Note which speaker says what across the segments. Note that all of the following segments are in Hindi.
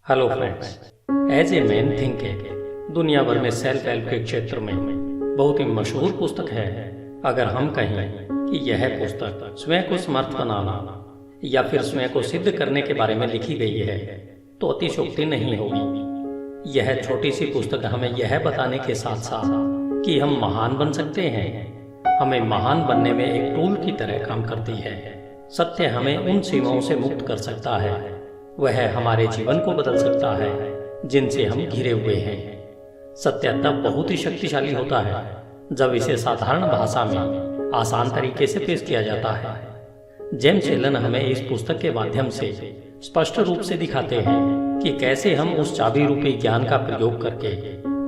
Speaker 1: Hello friends. As a man thinking दुनिया भर में सेल्फ हेल्प के क्षेत्र में बहुत ही मशहूर पुस्तक है। अगर हम कहें कि यह पुस्तक स्वयं को समर्थ बनाना या फिर स्वयं को सिद्ध करने के बारे में लिखी गई है तो अतिशयोक्ति नहीं होगी। यह छोटी सी पुस्तक हमें यह बताने के साथ साथ कि हम महान बन सकते हैं, हमें महान बनने में एक टूल की तरह काम करती है। सत्य हमें उन सीमाओं से मुक्त कर सकता है, वह हमारे जीवन को बदल सकता है जिनसे हम घिरे हुए हैं। सत्य तब बहुत ही शक्तिशाली होता है जब इसे साधारण भाषा में आसान तरीके से पेश किया जाता है। जेम्स एलन हमें इस पुस्तक के माध्यम से स्पष्ट रूप से दिखाते हैं कि कैसे हम उस चाबी रूपी ज्ञान का प्रयोग करके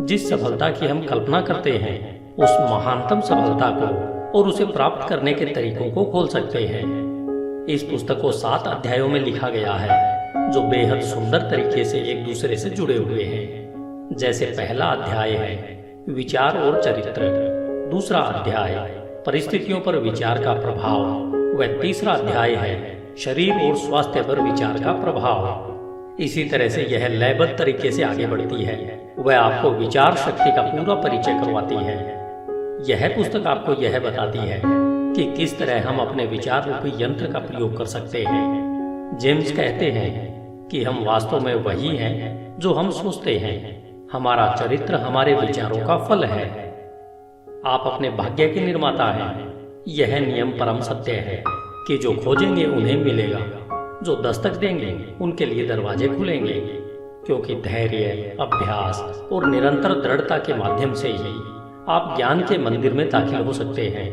Speaker 1: जिस सफलता की हम कल्पना करते हैं उस महानतम सफलता को और उसे प्राप्त करने के तरीकों को खोल सकते हैं। इस पुस्तक को 7 अध्यायों में लिखा गया है जो बेहद सुंदर तरीके से एक दूसरे से जुड़े हुए हैं। जैसे पहला अध्याय है विचार और चरित्र, दूसरा अध्याय परिस्थितियों पर विचार का प्रभाव, व तीसरा अध्याय है शरीर और स्वास्थ्य पर विचार का प्रभाव। इसी तरह से यह लयबद्ध तरीके से आगे बढ़ती है, वह आपको विचार शक्ति का पूरा परिचय करवाती है। यह पुस्तक आपको यह बताती है कि किस तरह हम अपने विचार रूपी यंत्र का प्रयोग कर सकते हैं। जेम्स कहते हैं कि हम वास्तव में वही हैं जो हम सोचते हैं। हमारा चरित्र हमारे विचारों का फल है। आप अपने भाग्य के निर्माता हैं। यह नियम परम सत्य है कि जो खोजेंगे उन्हें मिलेगा, जो दस्तक देंगे उनके लिए दरवाजे खुलेंगे, क्योंकि धैर्य, अभ्यास और निरंतर दृढ़ता के माध्यम से ही आप ज्ञान के मंदिर में दाखिल हो सकते हैं।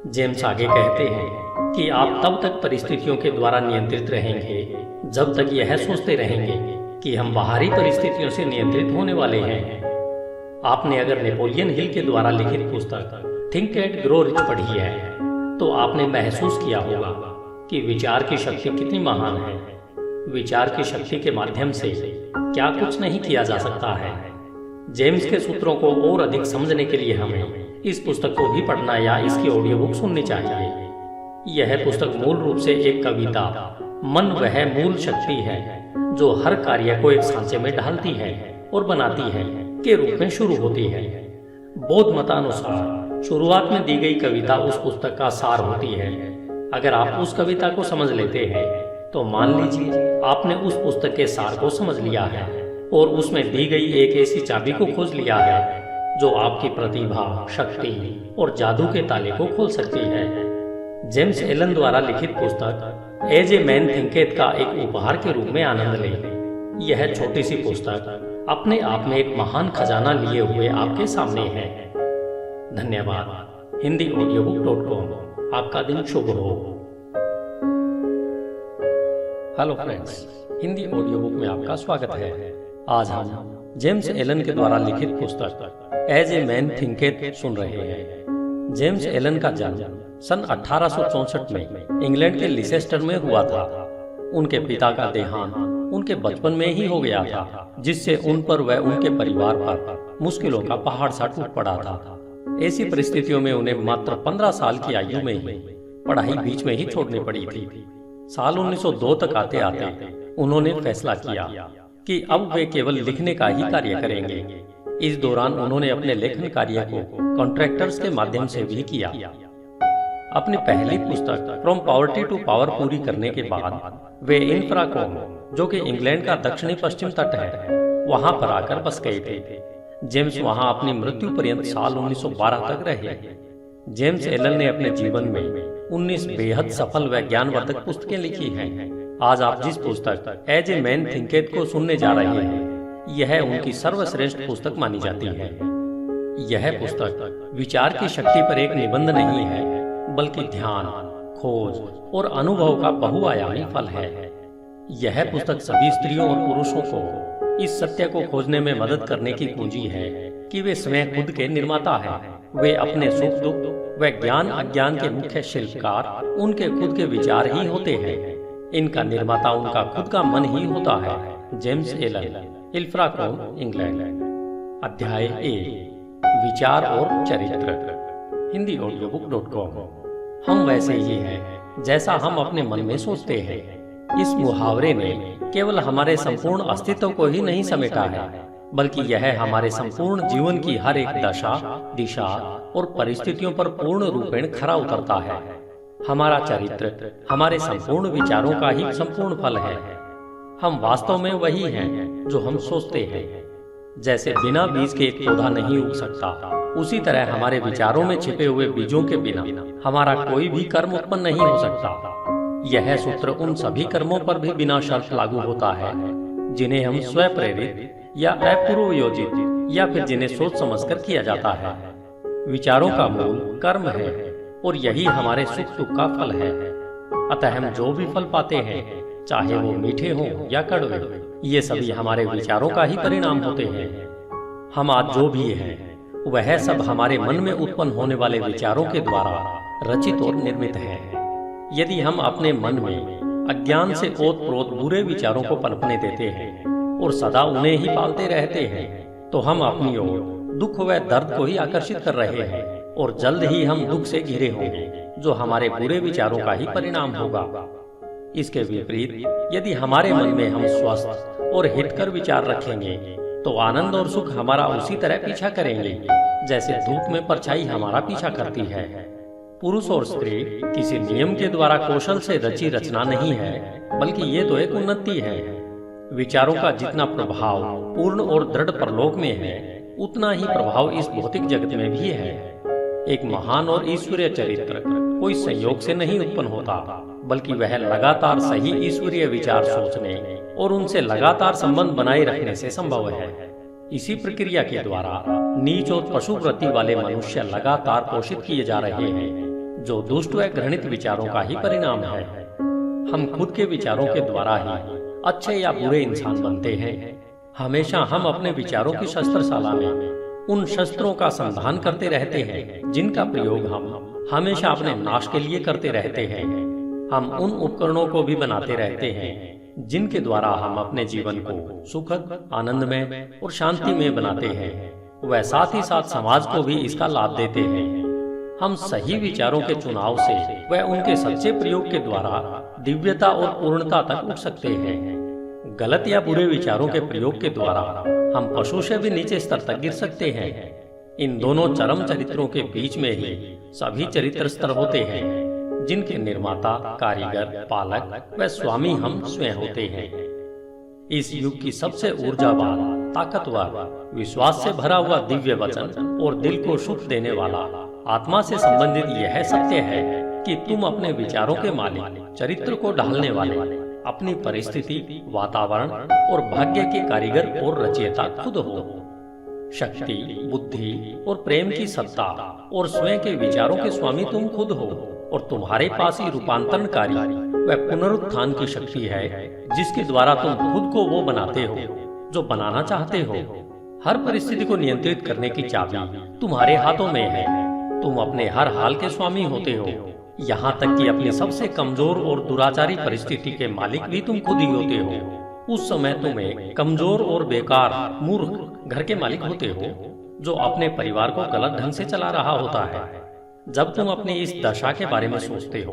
Speaker 1: जेम्स आगे कहते हैं कि आप तब तक परिस्थितियों के द्वारा नियंत्रित रहेंगे जब तक यह सोचते रहेंगे कि हम बाहरी परिस्थितियों से नियंत्रित होने वाले हैं। आपने अगर नेपोलियन हिल के द्वारा लिखित पुस्तक थिंक एंड ग्रो रिच पढ़ी है तो आपने महसूस किया होगा कि विचार की शक्ति कितनी महान है। विचार की शक्ति के माध्यम से क्या कुछ नहीं किया जा सकता है। जेम्स के सूत्रों को और अधिक समझने के लिए हमें इस पुस्तक को भी पढ़ना या इसकी ऑडियो बुक सुननी चाहिए। यह पुस्तक मूल रूप से एक कविता, मन वह मूल शक्ति है जो हर कार्य को एक सांचे में ढालती है और बनाती है के रूप में शुरू होती है। बौद्ध मतानुसार शुरुआत में दी गई कविता उस पुस्तक का सार होती है। अगर आप उस कविता को समझ लेते हैं तो मान लीजिए आपने उस पुस्तक के सार को समझ लिया है और उसमें दी गई एक ऐसी चाबी को खोज लिया है जो आपकी प्रतिभा, शक्ति और जादू के ताले को खोल सकती है। जेम्स एलन द्वारा लिखित पुस्तक एज ए मैन थिंकेथ का एक उपहार के रूप में आनंद लें। यह छोटी सी पुस्तक अपने आप में एक महान खजाना लिए हुए आपके सामने है। धन्यवाद। HindiAudiobook.com। आपका दिन शुभ हो। Hello friends, Hindi audio book में आपका स्वागत है। आज हम जेम्स एलन के द्वारा लिखित पुस्तक एज ए मैन थिंकेथ सुन रहे हैं। जेम्स एलन का जन्म सन 1864 में इंग्लैंड के लिसेस्टर में हुआ था। उनके पिता का देहांत उनके बचपन में ही हो गया था, जिससे उन पर व उनके परिवार पर मुश्किलों का पहाड़ सा टूट पड़ा था। ऐसी परिस्थितियों में उन्हें मात्र 15 साल की आयु में ही पढ़ाई बीच में ही छोड़नी पड़ी थी। साल 1902 तक आते आते उन्होंने फैसला किया कि अब वे केवल लिखने का ही कार्य करेंगे। इस दौरान उन्होंने अपने लेखन कार्य को कॉन्ट्रैक्टर्स के माध्यम से भी किया। अपनी पहली पुस्तक फ्रॉम पॉवर्टी टू पावर पूरी करने के बाद वे इंफ्राकॉम, जो कि इंग्लैंड का दक्षिणी पश्चिम तट है, वहां पर आकर बस गए थे। जेम्स वहां अपनी मृत्यु पर्यंत साल 1912 तक रहे। जेम्स एलन ने अपने जीवन में 19 बेहद सफल व ज्ञानवर्धक पुस्तकें लिखी हैं। आज आप जिस पुस्तक एज ए मैन थिंकेथ को सुनने जा रहे हैं, यह उनकी सर्वश्रेष्ठ पुस्तक मानी जाती है। यह पुस्तक विचार की शक्ति पर एक निबंध नहीं है, बल्कि ध्यान, खोज और अनुभव का बहुआयामी फल है। यह पुस्तक सभी स्त्रियों और पुरुषों को इस सत्य को खोजने में मदद करने की कुंजी है कि वे स्वयं खुद के निर्माता हैं। वे अपने सुख दुख व ज्ञान अज्ञान के मुख्य शिल्पकार उनके खुद के विचार ही होते हैं। इनका निर्माता उनका खुद का मन ही होता है। James Allen, Ilfracombe, England. अध्याय 1, विचार और चरित्र। HindiAudiobook.com। हम वैसे ही हैं जैसा हम अपने मन में सोचते हैं। इस मुहावरे ने केवल हमारे संपूर्ण अस्तित्व को ही नहीं समेटा है, बल्कि यह हमारे संपूर्ण जीवन की हर एक दशा, दिशा और परिस्थितियों पर पूर्ण रूपेण खरा उतरता है। हमारा चरित्र हमारे संपूर्ण विचारों का ही संपूर्ण फल है। हम वास्तव में वही हैं जो हम सोचते हैं। जैसे बिना बीज के एक पौधा नहीं उग सकता, उसी तरह हमारे विचारों में छिपे हुए बीजों के बिना हमारा कोई भी कर्म उत्पन्न नहीं हो सकता। यह सूत्र उन सभी कर्मों पर भी बिना शर्त लागू होता है जिन्हें हम स्वयं प्रेरित या अपूर्व योजित या फिर जिन्हें सोच समझकर किया जाता है। विचारों का मूल कर्म है और यही हमारे सुख दुख का फल है। अतः हम जो भी फल पाते हैं, चाहे वो मीठे हों या कड़वे, ये सभी हमारे विचारों का ही परिणाम होते हैं। हम आज जो भी हैं, वह सब हमारे मन में उत्पन्न होने वाले विचारों के द्वारा रचित और निर्मित है। यदि हम अपने मन में अज्ञान से ओत-प्रोत बुरे विचारों को पनपने देते हैं और सदा उन्हें ही पालते रहते हैं, तो हम अपनी ओर दुख व दर्द को ही आकर्षित कर रहे हैं और जल्द ही हम दुख से घिरे होंगे, जो हमारे बुरे विचारों का ही परिणाम होगा। इसके विपरीत यदि हमारे मन में हम स्वस्थ और हितकर विचार रखेंगे, तो आनंद और सुख हमारा उसी तरह पीछा करेंगे जैसे धूप में परछाई हमारा पीछा करती है। पुरुष और स्त्री किसी नियम के द्वारा कौशल से रची रचना नहीं है, बल्कि ये तो एक उन्नति है। विचारों का जितना प्रभाव पूर्ण और दृढ़ परलोक में है, उतना ही प्रभाव इस भौतिक जगत में भी है। एक महान और ईश्वरीय चरित्र कोई संयोग से नहीं उत्पन्न होता, बल्कि वह लगातार सही ईश्वरीय विचार सोचने और उनसे लगातार संबंध बनाए रखने से संभव है। इसी प्रक्रिया के द्वारा नीच और पशु वृत्ति वाले मनुष्य लगातार पोषित किए जा रहे हैं, जो दुष्ट व घृणित विचारों का ही परिणाम है। हम खुद के विचारों के द्वारा ही अच्छे या बुरे इंसान बनते हैं। हमेशा हम अपने विचारों की शस्त्रशाला में उन शस्त्रों का संधान करते रहते हैं जिनका प्रयोग हम हमेशा अपने नाश के लिए करते रहते हैं। हम उन उपकरणों को भी बनाते रहते हैं जिनके द्वारा हम अपने जीवन को सुखद, आनंदमय और शांतिमय बनाते हैं। वह साथ ही साथ समाज को भी इसका लाभ देते हैं। हम सही विचारों के चुनाव से व उनके सच्चे प्रयोग के द्वारा दिव्यता और पूर्णता तक उठ सकते हैं। गलत या बुरे विचारों के प्रयोग के द्वारा हम पशु से भी नीचे स्तर तक गिर सकते हैं। इन दोनों चरम चरित्रों के बीच में ही सभी चरित्र स्तर होते हैं, जिनके निर्माता, कारीगर, पालक व स्वामी हम स्वयं होते हैं। इस युग की सबसे ऊर्जावान, ताकतवर, विश्वास से भरा हुआ दिव्य वचन और दिल को सुख देने वाला आत्मा से संबंधित यह सत्य है कि तुम अपने विचारों के मालिक, चरित्र को ढालने वाले, अपनी परिस्थिति, वातावरण और भाग्य के कारीगर और रचयिता खुद हो। शक्ति, बुद्धि और प्रेम की सत्ता और स्वयं के विचारों के स्वामी तुम खुद हो, और तुम्हारे पास ही रूपांतरणकारी व पुनरुत्थान की शक्ति है, जिसके द्वारा तुम खुद को वो बनाते हो जो बनाना चाहते हो। हर परिस्थिति को नियंत्रित करने की चाबी तुम्हारे हाथों में है। तुम अपने हर हाल के स्वामी होते हो, यहाँ तक कि अपनी सबसे कमजोर और दुराचारी परिस्थिति के मालिक भी तुम खुद ही होते हो। उस समय तुम एक कमजोर और बेकार, मूर्ख घर के मालिक होते हो, जो अपने परिवार को गलत ढंग से चला रहा होता है। जब तुम अपनी इस दशा के बारे में सोचते हो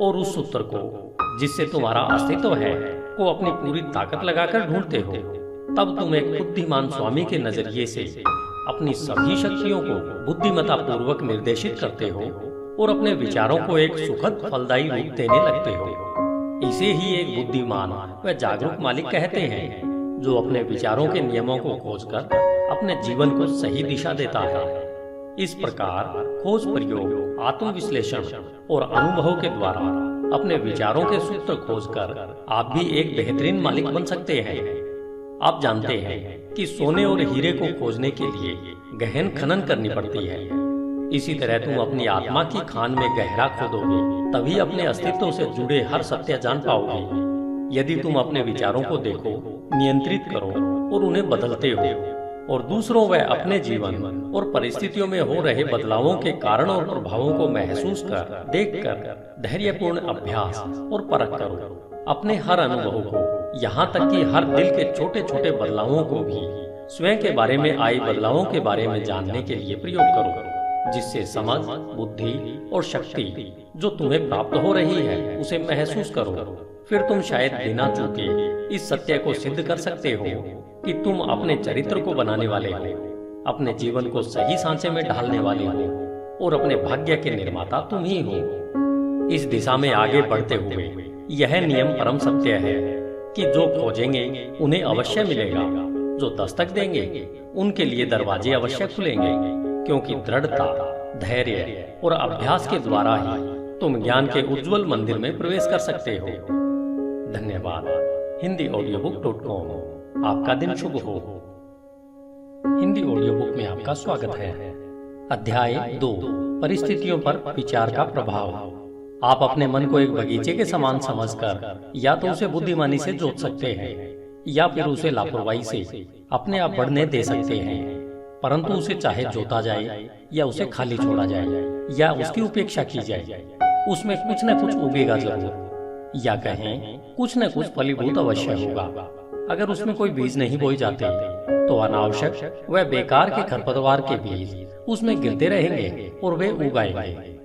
Speaker 1: और उस सूत्र को, जिससे तुम्हारा अस्तित्व है, को अपनी पूरी ताकत लगाकर ढूंढते हो, तब तुम एक बुद्धिमान स्वामी के नजरिए से अपनी सभी शक्तियों को बुद्धिमत्ता पूर्वक निर्देशित करते हो और अपने विचारों को एक सुखद, फलदायी रूप देने लगते हो। इसे ही एक बुद्धिमान व जागरूक मालिक कहते हैं, जो अपने विचारों के नियमों को खोजकर अपने जीवन को सही दिशा देता है। इस प्रकार खोज, प्रयोग, आत्मविश्लेषण और अनुभव के द्वारा अपने विचारों के सूत्र खोजकर आप भी एक बेहतरीन मालिक बन सकते हैं। आप जानते हैं कि सोने और हीरे को खोजने के लिए गहन खनन करनी पड़ती है। इसी तरह तुम अपनी आत्मा की खान में गहरा खोदोगे, तभी अपने अस्तित्व से जुड़े हर सत्य जान पाओगे। यदि तुम अपने विचारों को देखो, नियंत्रित करो और उन्हें बदलते हो, और दूसरों व अपने जीवन और परिस्थितियों में हो रहे बदलावों के कारण और प्रभावों को महसूस कर, देखकर धैर्यपूर्ण अभ्यास और परख करो। अपने हर अनुभव को, यहाँ तक कि हर दिल के छोटे छोटे बदलावों को भी स्वयं के बारे में आए बदलावों के बारे में जानने के लिए प्रयोग करो, जिससे समझ, बुद्धि और शक्ति जो तुम्हें प्राप्त हो रही है, उसे महसूस करो। फिर तुम शायद बिना चूके इस सत्य को सिद्ध कर सकते हो कि तुम अपने चरित्र को बनाने वाले हो, अपने जीवन को सही सांचे में ढालने वाले हो और अपने भाग्य के निर्माता तुम ही हो। इस दिशा में आगे बढ़ते हुए यह नियम परम सत्य है कि जो खोजेंगे उन्हें अवश्य मिलेगा, जो दस्तक देंगे उनके लिए दरवाजे अवश्य खुलेंगे, क्योंकि दृढ़ता, धैर्य और अभ्यास के द्वारा ही तुम ज्ञान के उज्जवल मंदिर में प्रवेश कर सकते हो। धन्यवाद। HindiAudiobook.com। आपका दिन शुभ हो। हिंदी ऑडियो बुक में आपका स्वागत है। अध्याय 2, परिस्थितियों पर विचार का प्रभाव। आप अपने मन को एक बगीचे के समान समझकर या तो उसे बुद्धिमानी से जोत सकते हैं या फिर उसे लापरवाही से अपने आप बढ़ने दे सकते हैं, परंतु उसे चाहे जोता जाए या उसे खाली छोड़ा जाए या उसकी उपेक्षा की जाए, उसमें कुछ न कुछ उगेगा जरूर, या कहें कुछ न कुछ फलीभूत अवश्य होगा। अगर उसमें कोई बीज नहीं बोए जाते तो अनावश्यक व बेकार के खरपतवार के बीज उसमें गिरते रहेंगे और वे उगाएंगे।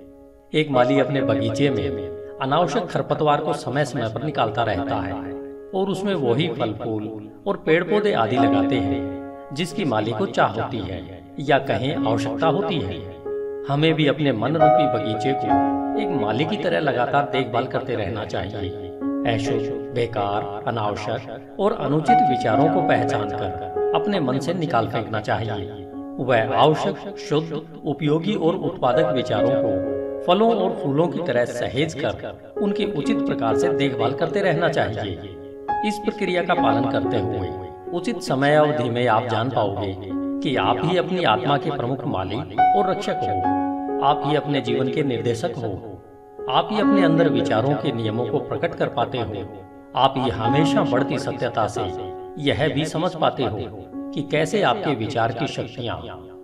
Speaker 1: एक माली अपने बगीचे में अनावश्यक खरपतवार को समय समय पर निकालता रहता है और उसमें वही फल फूल और पेड़ पौधे आदि लगाते हैं जिसकी माली को चाह होती है या कहें आवश्यकता होती है। हमें भी अपने मन रूपी बगीचे को एक माली की तरह लगातार देखभाल करते रहना चाहिए। अशुभ, बेकार, अनावश्यक और अनुचित विचारों को पहचानकर अपने मन से निकाल फेंकना चाहिए। वह आवश्यक, शुद्ध, उपयोगी और उत्पादक विचारों को फलों और फूलों की तरह सहेज कर उनकी उचित प्रकार से देखभाल करते रहना चाहिए। इस प्रक्रिया का पालन करते हुए उचित समय अवधि में आप जान पाओगे कि आप ही अपनी आत्मा के प्रमुख मालिक और रक्षक हो। आप ही अपने जीवन के निर्देशक हो। आप ही अपने अंदर विचारों के नियमों को प्रकट कर पाते हो। आप ही हमेशा बढ़ती सत्यता से यह भी समझ पाते हो कि कैसे आपके विचार की शक्तियाँ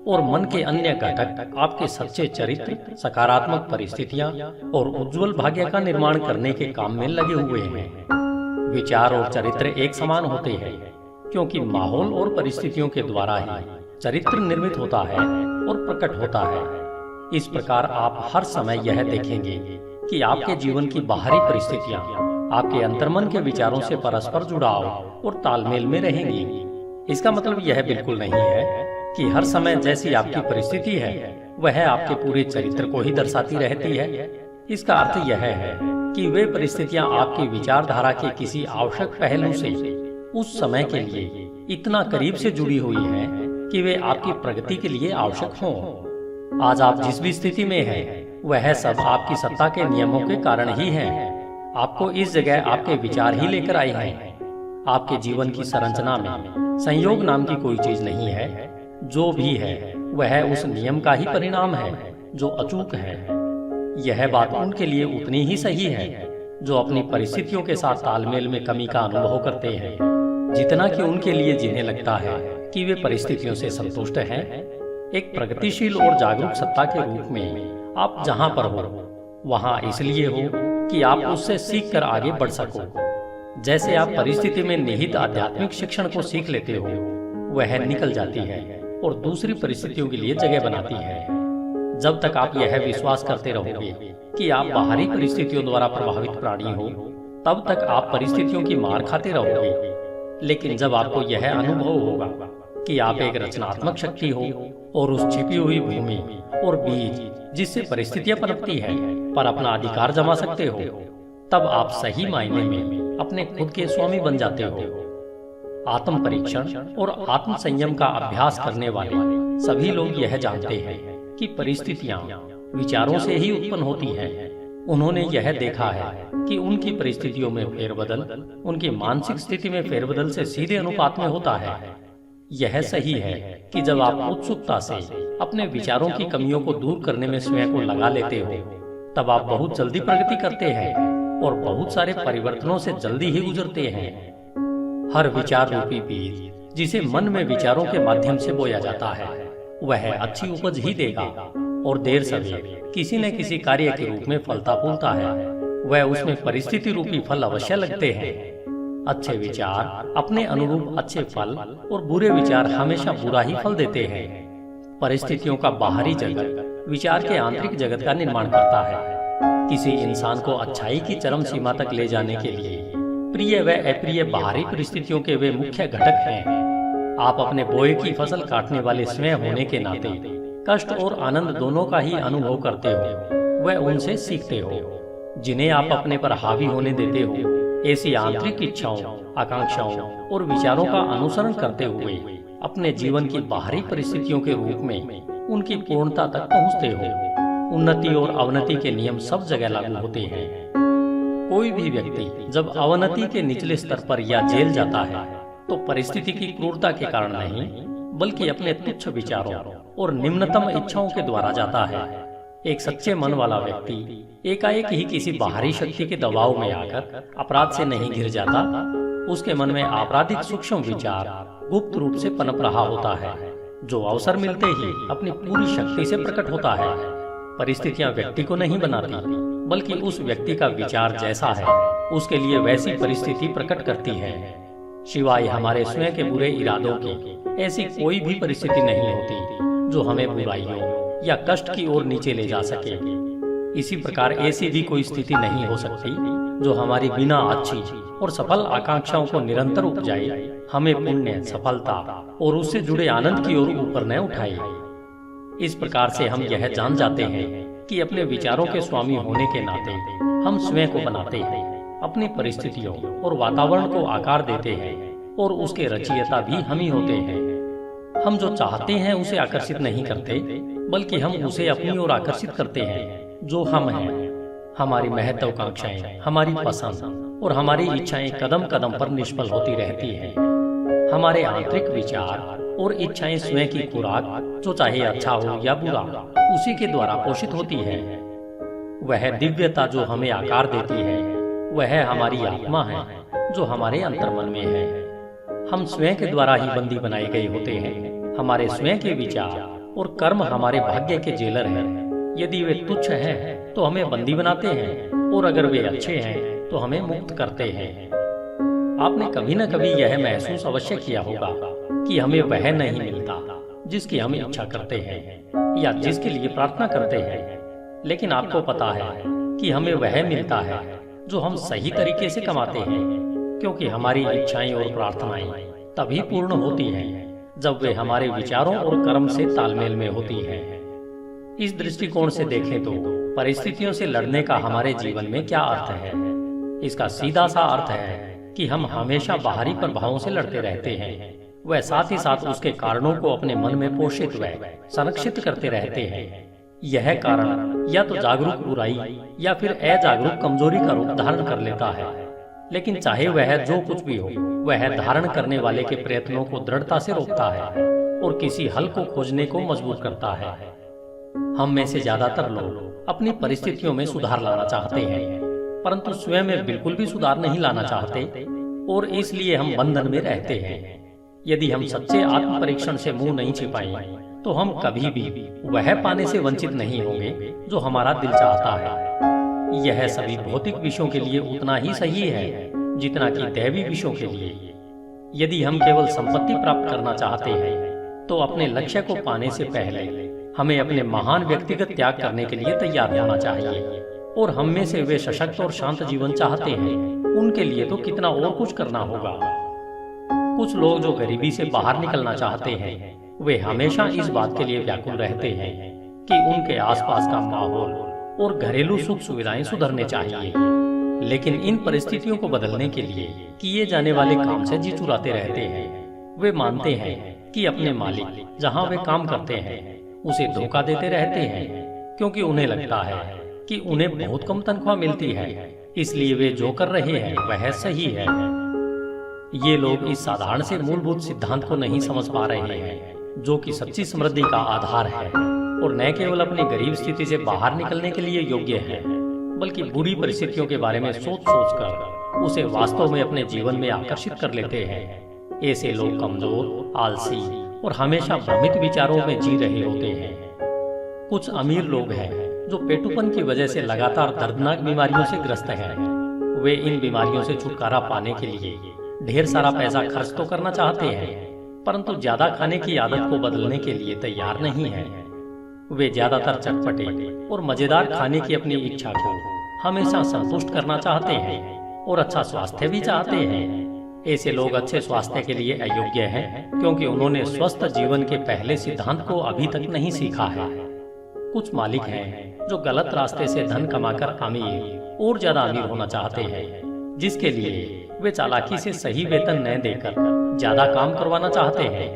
Speaker 1: और मन के अन्य घटक आपके सच्चे चरित्र, सकारात्मक परिस्थितियाँ और उज्जवल भाग्य का निर्माण करने के काम में लगे हुए हैं। विचार और चरित्र एक समान होते हैं, क्योंकि माहौल और परिस्थितियों के द्वारा ही चरित्र निर्मित होता है और प्रकट होता है। इस प्रकार आप हर समय यह देखेंगे कि आपके जीवन की बाहरी परिस्थितियां आपके अंतर्मन के विचारों से परस्पर जुड़ाव और तालमेल में रहेंगी। इसका मतलब यह बिल्कुल नहीं है कि हर समय जैसी आपकी परिस्थिति है वह आपके पूरे चरित्र को ही दर्शाती रहती है। इसका अर्थ यह है कि वे परिस्थितियां आपकी विचारधारा के किसी आवश्यक पहलू से उस समय के लिए इतना करीब से जुड़ी हुई हैं कि वे आपकी प्रगति के लिए आवश्यक हों। आज आप जिस भी स्थिति में हैं, वह सब आपकी सत्ता के नियमों के कारण ही है। आपको इस जगह आपके विचार ही लेकर आए हैं। आपके जीवन की संरचना में संयोग नाम की कोई चीज नहीं है। जो भी है वह उस नियम का ही परिणाम है जो अचूक है। यह बात उनके लिए उतनी ही सही है जो अपनी परिस्थितियों के साथ तालमेल में कमी का अनुभव करते हैं, जितना कि उनके लिए जिन्हें लगता है कि वे परिस्थितियों से संतुष्ट हैं। एक प्रगतिशील और जागरूक सत्ता के रूप में आप जहां पर हो वहां इसलिए हो कि आप उससे सीखकर आगे बढ़ सको। जैसे आप परिस्थिति में निहित आध्यात्मिक शिक्षण को सीख लेते हो, वह निकल जाती है और दूसरी परिस्थितियों के लिए जगह बनाती है। जब तक आप यह विश्वास करते रहोगे कि आप बाहरी परिस्थितियों द्वारा प्रभावित प्राणी हो, तब तक आप परिस्थितियों की मार खाते रहोगे। लेकिन जब आपको यह अनुभव होगा कि आप एक रचनात्मक शक्ति हो और उस छिपी हुई भूमि और बीज जिससे परिस्थितियां पनपती है पर अपना अधिकार जमा सकते हो, तब आप सही मायने में अपने खुद के स्वामी बन जाते हो। आत्म परीक्षण और आत्म संयम का अभ्यास करने वाले सभी लोग यह जानते हैं कि परिस्थितियां विचारों से ही उत्पन्न होती हैं। उन्होंने यह देखा है कि उनकी परिस्थितियों में फेरबदल उनकी मानसिक स्थिति में फेरबदल से सीधे अनुपात में होता है। यह सही है कि जब आप उत्सुकता से अपने विचारों की कमियों को दूर करने में स्वयं को लगा लेते हो, तब आप बहुत जल्दी प्रगति करते हैं और बहुत सारे परिवर्तनों से जल्दी ही गुजरते हैं। हर विचार रूपी बीज जिसे मन में विचारों के माध्यम से बोया जाता है, वह अच्छी उपज ही देगा और देर सवेर किसी न किसी कार्य के रूप में फलता फूलता है। वह उसमें परिस्थिति रूपी फल अवश्य लगते हैं। अच्छे विचार अपने अनुरूप अच्छे फल और बुरे विचार हमेशा बुरा ही फल देते हैं। परिस्थितियों का बाहरी जगत विचार के आंतरिक जगत का निर्माण करता है। किसी इंसान को अच्छाई की चरम सीमा तक ले जाने के लिए प्रिय व अप्रिय बाहरी परिस्थितियों के वे मुख्य घटक हैं। आप अपने बोए की फसल काटने वाले स्वयं होने के नाते कष्ट और आनंद दोनों का ही अनुभव करते हो व उनसे सीखते हो। जिन्हें आप अपने पर हावी होने देते हो, ऐसी आंतरिक इच्छाओं, आकांक्षाओं और विचारों का अनुसरण करते हुए अपने जीवन की बाहरी परिस्थितियों के रूप में उनकी पूर्णता तक पहुंचते हो। उन्नति और अवनति के नियम सब जगह लागू होते हैं। कोई भी व्यक्ति जब अवनति के निचले स्तर पर या जेल जाता है तो परिस्थिति की क्रूरता के कारण नहीं, बल्कि अपने तुच्छ विचारों और निम्नतम इच्छाओं के द्वारा जाता है। एक सच्चे मन वाला व्यक्ति एकाएक ही किसी बाहरी शक्ति के दबाव में आकर अपराध से नहीं घिर जाता। उसके मन में आपराधिक सूक्ष्म विचार गुप्त रूप से पनप रहा होता है, जो अवसर मिलते ही अपनी पूरी शक्ति से प्रकट होता है। परिस्थितियां व्यक्ति को नहीं बनाती, बल्कि उस व्यक्ति का विचार जैसा है उसके लिए वैसी परिस्थिति प्रकट करती है। सिवाय हमारे स्वयं के बुरे इरादों के ऐसी कोई भी परिस्थिति नहीं होती जो हमें बुराइयों या कष्ट की ओर नीचे ले जा सके। इसी प्रकार ऐसी भी कोई स्थिति नहीं हो सकती जो हमारी बिना अच्छी और सफल आकांक्षाओं को निरंतर उपजाए, हमें पुण्य, सफलता और उससे जुड़े आनंद की ओर ऊपर न उठाए। इस प्रकार से हम यह जान जाते हैं कि अपने विचारों के स्वामी होने के नाते हम स्वयं को बनाते हैं, अपनी परिस्थितियों और वातावरण को आकार देते हैं और उसके रचयिता भी हम ही होते हैं। हम जो चाहते हैं उसे आकर्षित नहीं करते, बल्कि हम उसे अपनी ओर आकर्षित करते हैं जो हम हैं। हमारी महत्वाकांक्षाएं, हमारी पसंद और हमारी इच्छाएं कदम कदम पर निष्फल होती रहती हैं। हमारे आंतरिक विचार और इच्छाएं स्वयं की खुराक, जो चाहे अच्छा हो या बुरा, उसी के द्वारा पोषित होती है। वह दिव्यता जो हमें आकार देती है वह हमारी आत्मा है जो हमारे अंतर्मन में है। हम स्वयं के द्वारा ही बंदी बनाए गए होते हैं। हमारे स्वयं के विचार और कर्म हमारे भाग्य के जेलर हैं। यदि वे तुच्छ हैं तो हमें बंदी बनाते हैं, और अगर वे अच्छे हैं तो हमें मुक्त करते हैं। आपने कभी न कभी यह महसूस अवश्य किया होगा कि हमें वह नहीं मिलता जिसकी हम इच्छा करते हैं या जिसके लिए प्रार्थना करते हैं, लेकिन आपको पता है कि हमें वह मिलता है जो हम सही तरीके से कमाते हैं, क्योंकि हमारी इच्छाएं और प्रार्थनाएं तभी पूर्ण होती हैं जब वे हमारे विचारों और कर्म से तालमेल में होती हैं। इस दृष्टिकोण से देखें तो परिस्थितियों से लड़ने का हमारे जीवन में क्या अर्थ है? इसका सीधा सा अर्थ है कि हम हमेशा बाहरी प्रभावों से लड़ते रहते हैं, वह साथ ही साथ उसके कारणों को अपने मन में पोषित व संरक्षित करते रहते हैं। यह कारण या तो जागरूक बुराई या फिर अजागरूक कमजोरी का रूप धारण कर लेता है, लेकिन चाहे वह जो कुछ भी हो, वह धारण करने वाले के प्रयत्नों को दृढ़ता से रोकता है और किसी हल को खोजने को मजबूर करता है। हम में से ज्यादातर लोग अपनी परिस्थितियों में सुधार लाना चाहते हैं, परंतु स्वयं में बिल्कुल भी सुधार नहीं लाना चाहते, और इसलिए हम बंधन में रहते हैं। यदि हम सच्चे आत्म परीक्षण से मुंह नहीं छिपाएं, तो हम कभी भी वह पाने से वंचित नहीं होंगे जो हमारा दिल चाहता है। यह सभी भौतिक विषयों के लिए उतना ही सही है जितना कि दैवी विषयों के लिए। यदि हम केवल संपत्ति प्राप्त करना चाहते हैं, तो अपने लक्ष्य को पाने से पहले हमें अपने महान व्यक्तिगत त्याग करने के लिए तैयार होना चाहिए। और हम में से वे सशक्त और शांत जीवन चाहते हैं, उनके लिए तो कितना और कुछ करना होगा। कुछ लोग जो गरीबी से बाहर निकलना चाहते हैं, वे हमेशा इस बात के लिए व्याकुल रहते हैं कि उनके आसपास का माहौल और घरेलू सुख सुविधाएं सुधरने चाहिए, लेकिन इन परिस्थितियों को बदलने के लिए किए जाने वाले काम से जी चुराते रहते हैं। वे मानते हैं कि अपने मालिक जहां वे काम करते हैं उसे धोखा देते रहते हैं, क्योंकि उन्हें लगता है कि उन्हें बहुत कम तनख्वाह मिलती है, इसलिए वे जो कर रहे हैं वह सही है। ये लोग इस साधारण से मूलभूत सिद्धांत को नहीं समझ पा रहे हैं, जो कि सच्ची समृद्धि का आधार है, और न केवल अपनी गरीब स्थिति से बाहर निकलने के लिए योग्य है, बल्कि बुरी परिस्थितियों के बारे में सोच सोचकर उसे वास्तव में अपने जीवन में आकर्षित कर लेते हैं। ऐसे लोग कमजोर, आलसी और हमेशा भ्रमित विचारों में जी रहे होते हैं। कुछ अमीर लोग हैं जो पेटुपन की वजह से लगातार दर्दनाक बीमारियों से ग्रस्त हैं। वे इन बीमारियों से छुटकारा पाने के लिए ढेर सारा पैसा खर्च तो करना चाहते हैं, परंतु ज्यादा खाने की आदत को बदलने के लिए तैयार नहीं हैं। वे ज्यादातर चटपटे और मजेदार खाने की अपनी इच्छा को हमेशा संतुष्ट करना चाहते हैं, और अच्छा स्वास्थ्य भी चाहते हैं। ऐसे लोग अच्छे स्वास्थ्य के लिए अयोग्य हैं क्योंकि उन्होंने स्वस्थ जीवन के पहले सिद्धांत को अभी तक नहीं सीखा है। कुछ मालिक हैं जो गलत रास्ते से धन कमाकर अमीर और ज्यादा अमीर होना चाहते हैं, जिसके लिए वे चालाकी से सही वेतन न देकर ज्यादा काम करवाना चाहते हैं।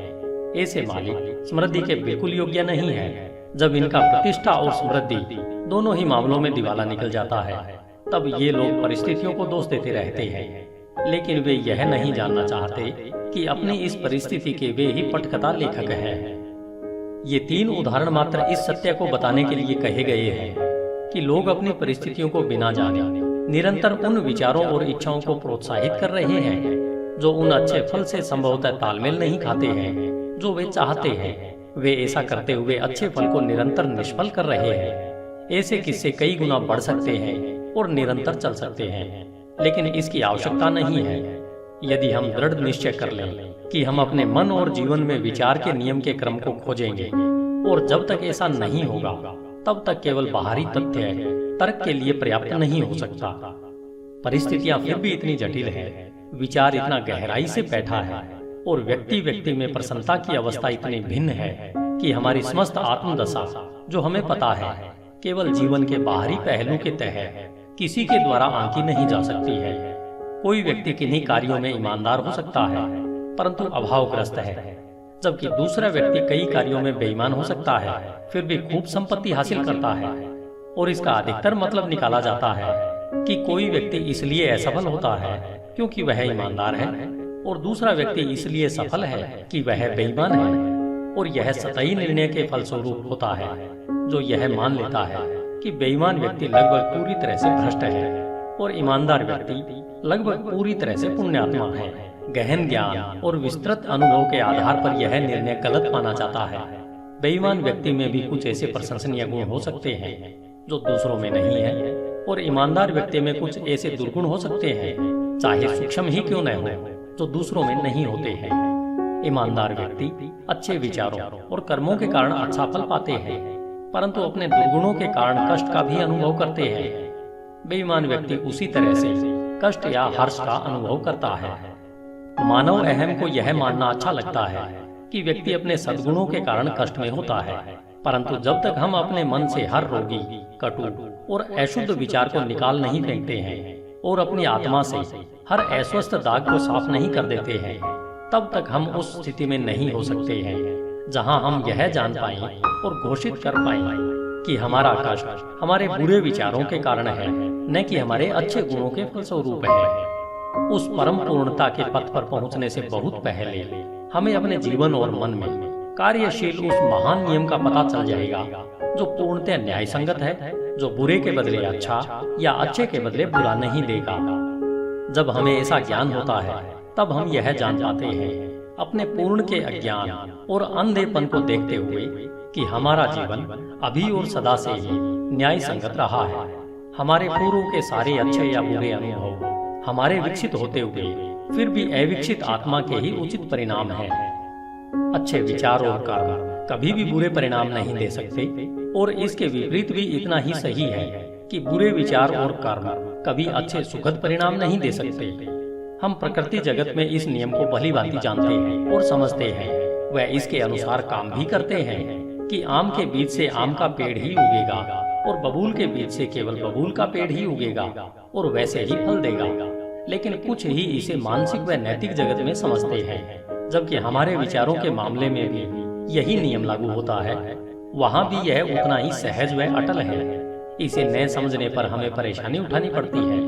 Speaker 1: ऐसे मालिक समृद्धि के बिल्कुल योग्य नहीं है। जब इनका प्रतिष्ठा और समृद्धि दोनों ही मामलों में दिवाला निकल जाता है, तब ये लोग परिस्थितियों को दोष देते रहते हैं, लेकिन वे यह नहीं जानना चाहते कि अपनी इस परिस्थिति के वे ही पटकथा लेखक हैं। ये 3 उदाहरण मात्र इस सत्य को बताने के लिए कहे गए हैं कि लोग अपनी परिस्थितियों को बिना जाने निरंतर उन विचारों और इच्छाओं को प्रोत्साहित कर रहे हैं जो उन अच्छे फल से संभवतः तालमेल नहीं खाते हैं जो वे चाहते हैं। वे ऐसा करते हुए अच्छे फल को निरंतर निष्फल कर रहे हैं। ऐसे किस्से कई गुना बढ़ सकते हैं और निरंतर चल सकते हैं, लेकिन इसकी आवश्यकता नहीं है। यदि हम दृढ़ निश्चय कर लें कि हम अपने मन और जीवन में विचार के नियम के क्रम को खोजेंगे, और जब तक ऐसा नहीं होगा तब तक केवल बाहरी तथ्य तर्क के लिए पर्याप्त नहीं हो सकता। परिस्थितियां फिर भी इतनी जटिल है, विचार इतना गहराई से बैठा है और व्यक्ति व्यक्ति में प्रसन्नता की अवस्था इतनी भिन्न है कि हमारी समस्त आत्मदशा जो हमें पता है केवल जीवन के बाहरी पहलू के तहत किसी के द्वारा आंकी नहीं जा सकती है। कोई व्यक्ति किन्हीं कार्यों में ईमानदार हो सकता है परंतु अभावग्रस्त है, जबकि दूसरा व्यक्ति कई कार्यों में बेईमान हो सकता है फिर भी खूब संपत्ति हासिल करता है। और इसका अधिकतर मतलब निकाला जाता है कि कोई व्यक्ति इसलिए असफल होता है क्योंकि वह ईमानदार है और दूसरा व्यक्ति इसलिए सफल है कि वह बेईमान है। और यह सतही निर्णय के फलस्वरूप होता है जो यह मान लेता है कि बेईमान व्यक्ति लगभग पूरी तरह से भ्रष्ट है और ईमानदार व्यक्ति लगभग पूरी तरह से पुण्यात्मा है। गहन ज्ञान और विस्तृत अनुभव के आधार पर यह निर्णय गलत माना जाता है। बेईमान व्यक्ति में भी कुछ ऐसे प्रशंसनीय गुण हो सकते हैं जो दूसरों में नहीं है, और ईमानदार व्यक्ति में कुछ ऐसे दुर्गुण हो सकते हैं, चाहे सूक्ष्म ही क्यों न हो, जो दूसरों में नहीं होते हैं। ईमानदार व्यक्ति अच्छे विचारों और कर्मों के कारण अच्छा फल पाते हैं, परंतु अपने दुर्गुणों के कारण कष्ट का भी अनुभव करते हैं। बेईमान व्यक्ति उसी तरह से कष्ट या हर्ष का अनुभव करता है। मानव अहम को यह मानना अच्छा लगता है कि व्यक्ति अपने सद्गुणों के कारण कष्ट में होता है, परंतु जब तक हम अपने मन से हर रोगी, कटु और अशुद्ध विचार को निकाल नहीं फेंकते हैं और अपनी आत्मा से हर अस्वस्थ दाग को साफ नहीं कर देते हैं, तब तक हम उस स्थिति में नहीं हो सकते हैं जहां हम यह जान पाएं और घोषित कर पाएं कि हमारा कष्ट हमारे बुरे विचारों के कारण है, न कि हमारे अच्छे गुणों के फलस्वरूप है। उस परम पूर्णता के पथ पर पहुंचने से बहुत पहले हमें अपने जीवन और मन में कार्यशील उस महान नियम का पता चल जाएगा जो पूर्णतः न्याय संगत है, जो बुरे के बदले अच्छा या अच्छे के बदले बुरा नहीं देगा। जब हमें ऐसा ज्ञान होता है तब हम यह जान पाते हैं अपने पूर्ण के अज्ञान और अंधेपन को देखते हुए कि हमारा जीवन अभी और सदा से ही न्याय संगत रहा है। हमारे पूर्व के सारे अच्छे या बुरे अनुभव हमारे विकसित होते हुए फिर भी अविकसित आत्मा के ही उचित परिणाम है। अच्छे विचार और कर्म कभी भी बुरे परिणाम नहीं दे सकते, और इसके विपरीत भी इतना ही सही है कि बुरे विचार और कर्म कभी अच्छे सुखद परिणाम नहीं दे सकते। हम प्रकृति जगत में इस नियम को भलीभांति जानते हैं और समझते हैं, वह इसके अनुसार काम भी करते हैं कि आम के बीज से आम का पेड़ ही उगेगा और बबूल के बीज से केवल बबूल का पेड़ ही उगेगा और वैसे ही फल देगा। लेकिन कुछ ही इसे मानसिक व नैतिक जगत में समझते हैं, जबकि हमारे विचारों के मामले में भी यही नियम लागू होता है। वहाँ भी यह उतना ही सहज व अटल है। इसे न समझने पर हमें परेशानी उठानी पड़ती है,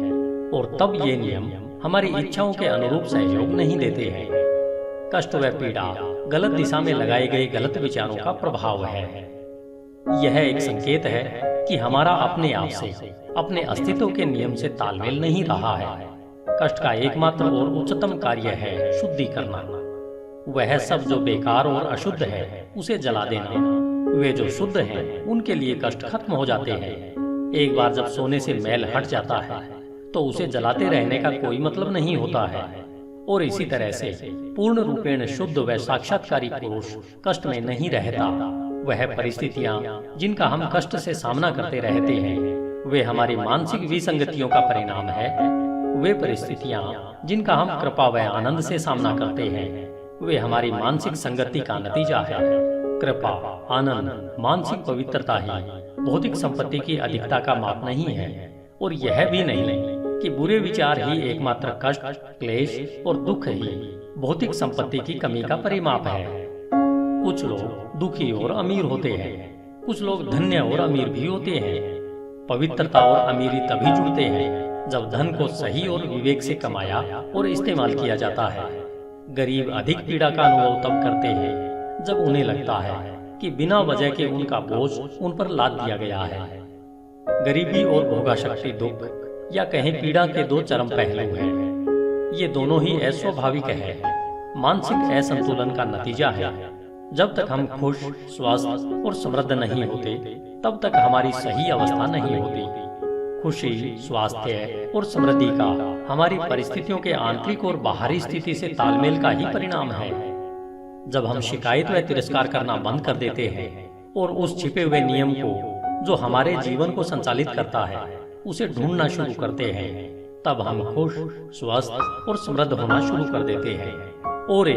Speaker 1: और तब ये नियम हमारी इच्छाओं के अनुरूप सहयोग नहीं देते हैं। कष्ट व पीड़ा गलत दिशा में लगाए गए गलत विचारों का प्रभाव है। यह एक संकेत है कि हमारा अपने आप से, अपने अस्तित्व के नियम से तालमेल नहीं रहा है। कष्ट का एकमात्र और उच्चतम कार्य है शुद्धि करना। वह सब जो बेकार और अशुद्ध है उसे जला देना। वे जो शुद्ध हैं उनके लिए कष्ट खत्म हो जाते हैं। एक बार जब सोने से मैल हट जाता है तो उसे जलाते रहने का कोई मतलब नहीं होता है। और इसी तरह से पूर्ण रूपेण शुद्ध व साक्षात्कारी पुरुष कष्ट में नहीं रहता। वह परिस्थितियां जिनका हम कष्ट से सामना करते रहते हैं वे हमारी मानसिक विसंगतियों का परिणाम है। वे परिस्थितियां जिनका हम कृपा व आनंद से सामना करते हैं वे हमारी मानसिक संगति का नतीजा है। कृपा, आनंद, मानसिक पवित्रता ही भौतिक संपत्ति की अधिकता का माप नहीं है, और यह भी नहीं कि बुरे विचार ही एकमात्र कष्ट, क्लेश और दुख ही भौतिक संपत्ति की कमी का परिमाप है। कुछ लोग दुखी और अमीर होते हैं, कुछ लोग धन्य और अमीर भी होते हैं। पवित्रता और अमीरी तभी जुड़ते हैं जब धन को सही और विवेक से कमाया और इस्तेमाल किया जाता है। गरीब अधिक पीड़ा का अनुभव तब करते हैं जब उन्हें लगता है कि बिना वजह के उनका बोझ उन पर लाद दिया गया है। गरीबी और भोगाशक्ति दुख या कहें पीड़ा के दो चरम पहलू हैं। ये दोनों ही अस्वाभाविक है, मानसिक असंतुलन का नतीजा है। जब तक हम खुश, स्वस्थ और समृद्ध नहीं होते तब तक हमारी सही अवस्था नहीं होती। खुशी, स्वास्थ्य और समृद्धि का हमारी परिस्थितियों के आंतरिक और बाहरी स्थिति से तालमेल का ही परिणाम है। जब हम शिकायत व तिरस्कार करना बंद कर देते हैं और उस छिपे हुए नियम को जो हमारे जीवन को संचालित करता है उसे ढूंढना शुरू करते हैं, तब हम खुश, स्वस्थ और समृद्ध होना शुरू कर देते हैं। और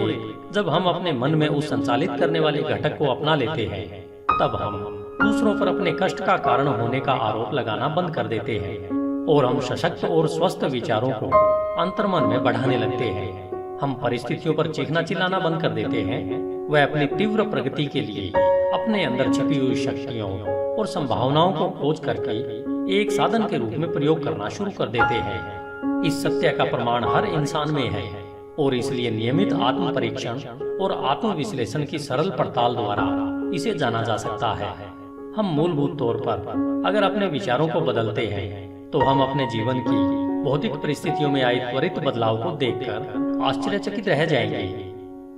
Speaker 1: जब हम अपने मन में उस संचालित करने वाले घटक को अपना लेते हैं तब हम दूसरों पर अपने कष्ट का कारण होने का आरोप लगाना बंद कर देते हैं और हम सशक्त और स्वस्थ विचारों को अंतर्मन में बढ़ाने लगते हैं। हम परिस्थितियों पर चीखना चिल्लाना बंद कर देते हैं, वह अपनी तीव्र प्रगति के लिए अपने अंदर छिपी हुई शक्तियों और संभावनाओं को खोज करके एक साधन के रूप में प्रयोग करना शुरू कर देते हैं। इस सत्य का प्रमाण हर इंसान में है और इसलिए नियमित आत्म परीक्षण और आत्म विश्लेषण की सरल पड़ताल द्वारा इसे जाना जा सकता है। हम मूलभूत तौर पर अगर अपने विचारों को बदलते हैं तो हम अपने जीवन की भौतिक परिस्थितियों में आए त्वरित बदलाव को देखकर आश्चर्यचकित रह जाएंगे।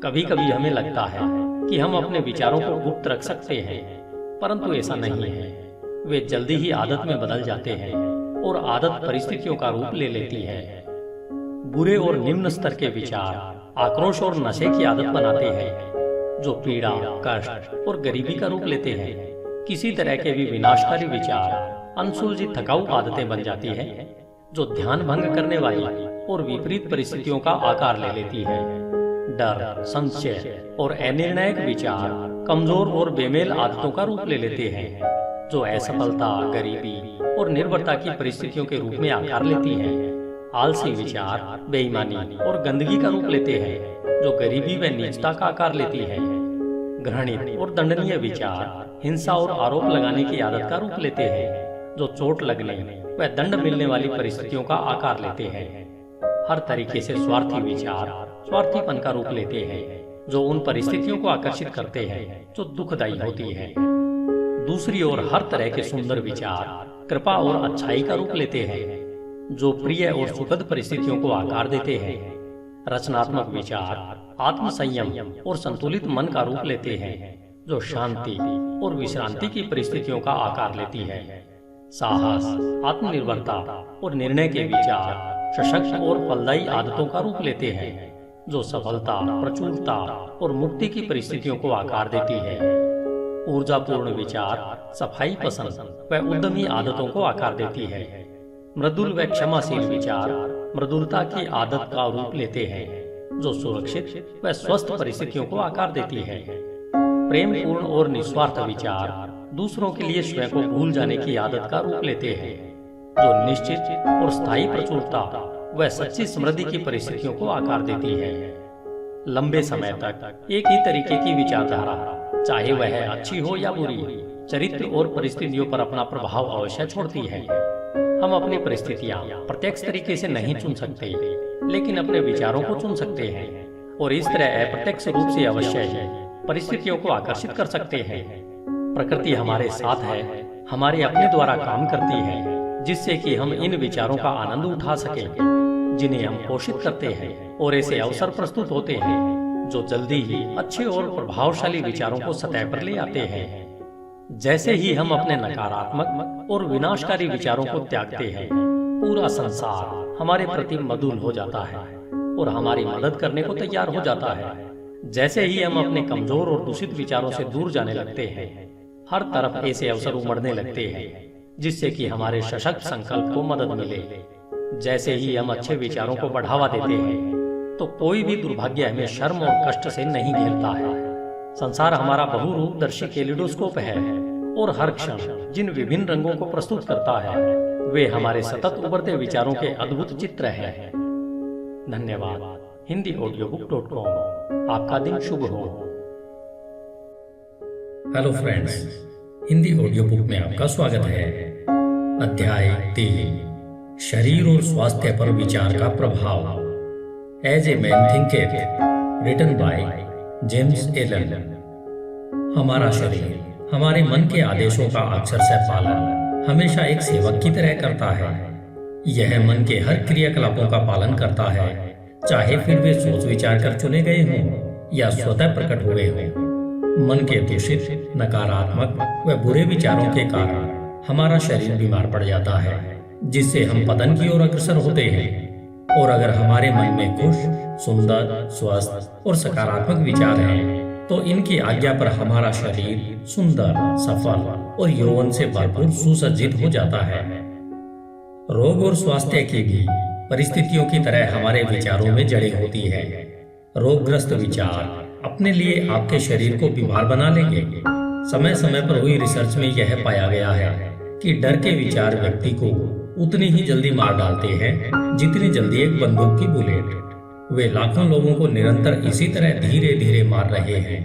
Speaker 1: कभी कभी हमें लगता है कि हम अपने विचारों को गुप्त रख सकते हैं, परंतु ऐसा नहीं है। वे जल्दी ही आदत में बदल जाते हैं और आदत परिस्थितियों का रूप ले लेती है। बुरे और निम्न स्तर के विचार आक्रोश और नशे की आदत बनाते हैं जो पीड़ा, कष्ट और गरीबी का रूप लेते हैं। किसी तरह के भी विनाशकारी विचार अनसुलझी थकाऊ आदतें बन जाती हैं जो ध्यान भंग करने वाली और विपरीत परिस्थितियों का आकार ले लेती है। डर, संशय और अनिर्णायक विचार कमजोर और बेमेल आदतों का रूप ले लेते हैं जो असफलता, गरीबी और निर्भरता की परिस्थितियों के रूप में आकार लेती हैं। आलसी विचार बेईमानी और गंदगी का रूप लेते हैं जो गरीबी व नीचता का आकार लेती है। घृणित और दंडनीय विचार हिंसा और आरोप लगाने की आदत का रूप लेते हैं जो चोट लगने व दंड मिलने वाली परिस्थितियों का आकार लेते हैं। हर तरीके से स्वार्थी विचार स्वार्थीपन का रूप लेते हैं जो उन परिस्थितियों को आकर्षित करते हैं जो दुखदायी होती है। दूसरी ओर हर तरह के सुंदर विचार कृपा और अच्छाई का रूप लेते हैं जो प्रिय और सुखद परिस्थितियों को आकार देते हैं। रचनात्मक विचार आत्म संयम और संतुलित मन का रूप लेते हैं जो शांति और विश्रांति की परिस्थितियों का आकार लेती है। साहस, आत्मनिर्भरता और निर्णय के विचार सशक्त और फलदायी आदतों का रूप लेते हैं जो सफलता, प्रचुरता और मुक्ति की परिस्थितियों को आकार देती है। ऊर्जापूर्ण विचार सफाई पसंद व उद्यमी आदतों को आकार देती है। मृदुल व क्षमाशील विचार मृदुलता की आदत का रूप लेते हैं जो सुरक्षित व स्वस्थ परिस्थितियों को आकार देती है। प्रेमपूर्ण और निस्वार्थ विचार दूसरों के लिए स्वयं को भूल जाने की आदत का रूप लेते हैं जो निश्चित और स्थायी प्रचुरता व सच्ची समृद्धि की परिस्थितियों को आकार देती है। लंबे समय तक एक ही तरीके की विचारधारा, चाहे वह अच्छी हो या बुरी, चरित्र और परिस्थितियों पर अपना प्रभाव अवश्य छोड़ती है। हम अपनी परिस्थितियां प्रत्यक्ष तरीके से नहीं चुन सकते, लेकिन अपने विचारों को चुन सकते हैं और इस तरह अप्रत्यक्ष रूप से अवश्य ही परिस्थितियों को आकर्षित कर सकते हैं। प्रकृति हमारे साथ है, हमारे अपने द्वारा काम करती है, जिससे कि हम इन विचारों का आनंद उठा सकें जिन्हें हम पोषित करते हैं, और ऐसे अवसर प्रस्तुत होते हैं जो जल्दी ही अच्छे और प्रभावशाली विचारों को सतह पर ले आते हैं। जैसे ही हम अपने नकारात्मक और विनाशकारी विचारों को त्यागते हैं, पूरा संसार हमारे प्रति मधुर हो जाता है और हमारी मदद करने को तैयार हो जाता है। जैसे ही हम अपने कमजोर और दूषित विचारों से दूर जाने लगते हैं, हर तरफ ऐसे अवसर उमड़ने लगते हैं जिससे कि हमारे सशक्त संकल्प को मदद मिले। जैसे ही हम अच्छे विचारों को बढ़ावा देते हैं तो कोई भी दुर्भाग्य हमें शर्म और कष्ट से नहीं घेरता है। संसार हमारा बहुरूपदर्शी कैलिडोस्कोप है और हर क्षण जिन विभिन्न रंगों को प्रस्तुत करता है वे हमारे सतत उभरते विचारों के अद्भुत चित्र हैं। धन्यवाद। HindiAudiobook.com। आपका दिन शुभ हो।
Speaker 2: Hello friends, Hindi audio book में आपका स्वागत है। अध्याय 3, शरीर और स्वास्थ्य पर विचार का प्रभाव। As a man thinketh, written by James Allen. हमारा शरीर हमारे मन के आदेशों का अक्षरशः पालन हमेशा एक सेवक की तरह करता है। यह मन के हर क्रियाकलापों का पालन करता है, चाहे फिर वे सोच विचार कर चुने गए हों या स्वतः प्रकट हुए हों। मन के दूषित, नकारात्मक व बुरे विचारों के कारण हमारा शरीर बीमार पड़ जाता है, जिससे हम पतन की ओर अग्रसर होते हैं। और अगर हमारे मन में खुश, सुंदर, स्वस्थ और सकारात्मक विचार हैं, तो इनकी आज्ञा पर हमारा शरीर सुंदर, सफल और यौवन से भरपूर सुसज्जित हो जाता है। रोग और स्वास्थ्य की भी परिस्थितियों की तरह हमारे विचारों में जड़ें होती है। रोगग्रस्त विचार अपने लिए आपके शरीर को बीमार बना लेंगे। समय समय पर हुई रिसर्च में यह पाया गया है कि डर के विचार व्यक्ति को उतनी ही जल्दी मार डालते हैं जितनी जल्दी एक बंदूक की बुलेट। वे लाखों लोगों को निरंतर इसी तरह धीरे धीरे मार रहे हैं।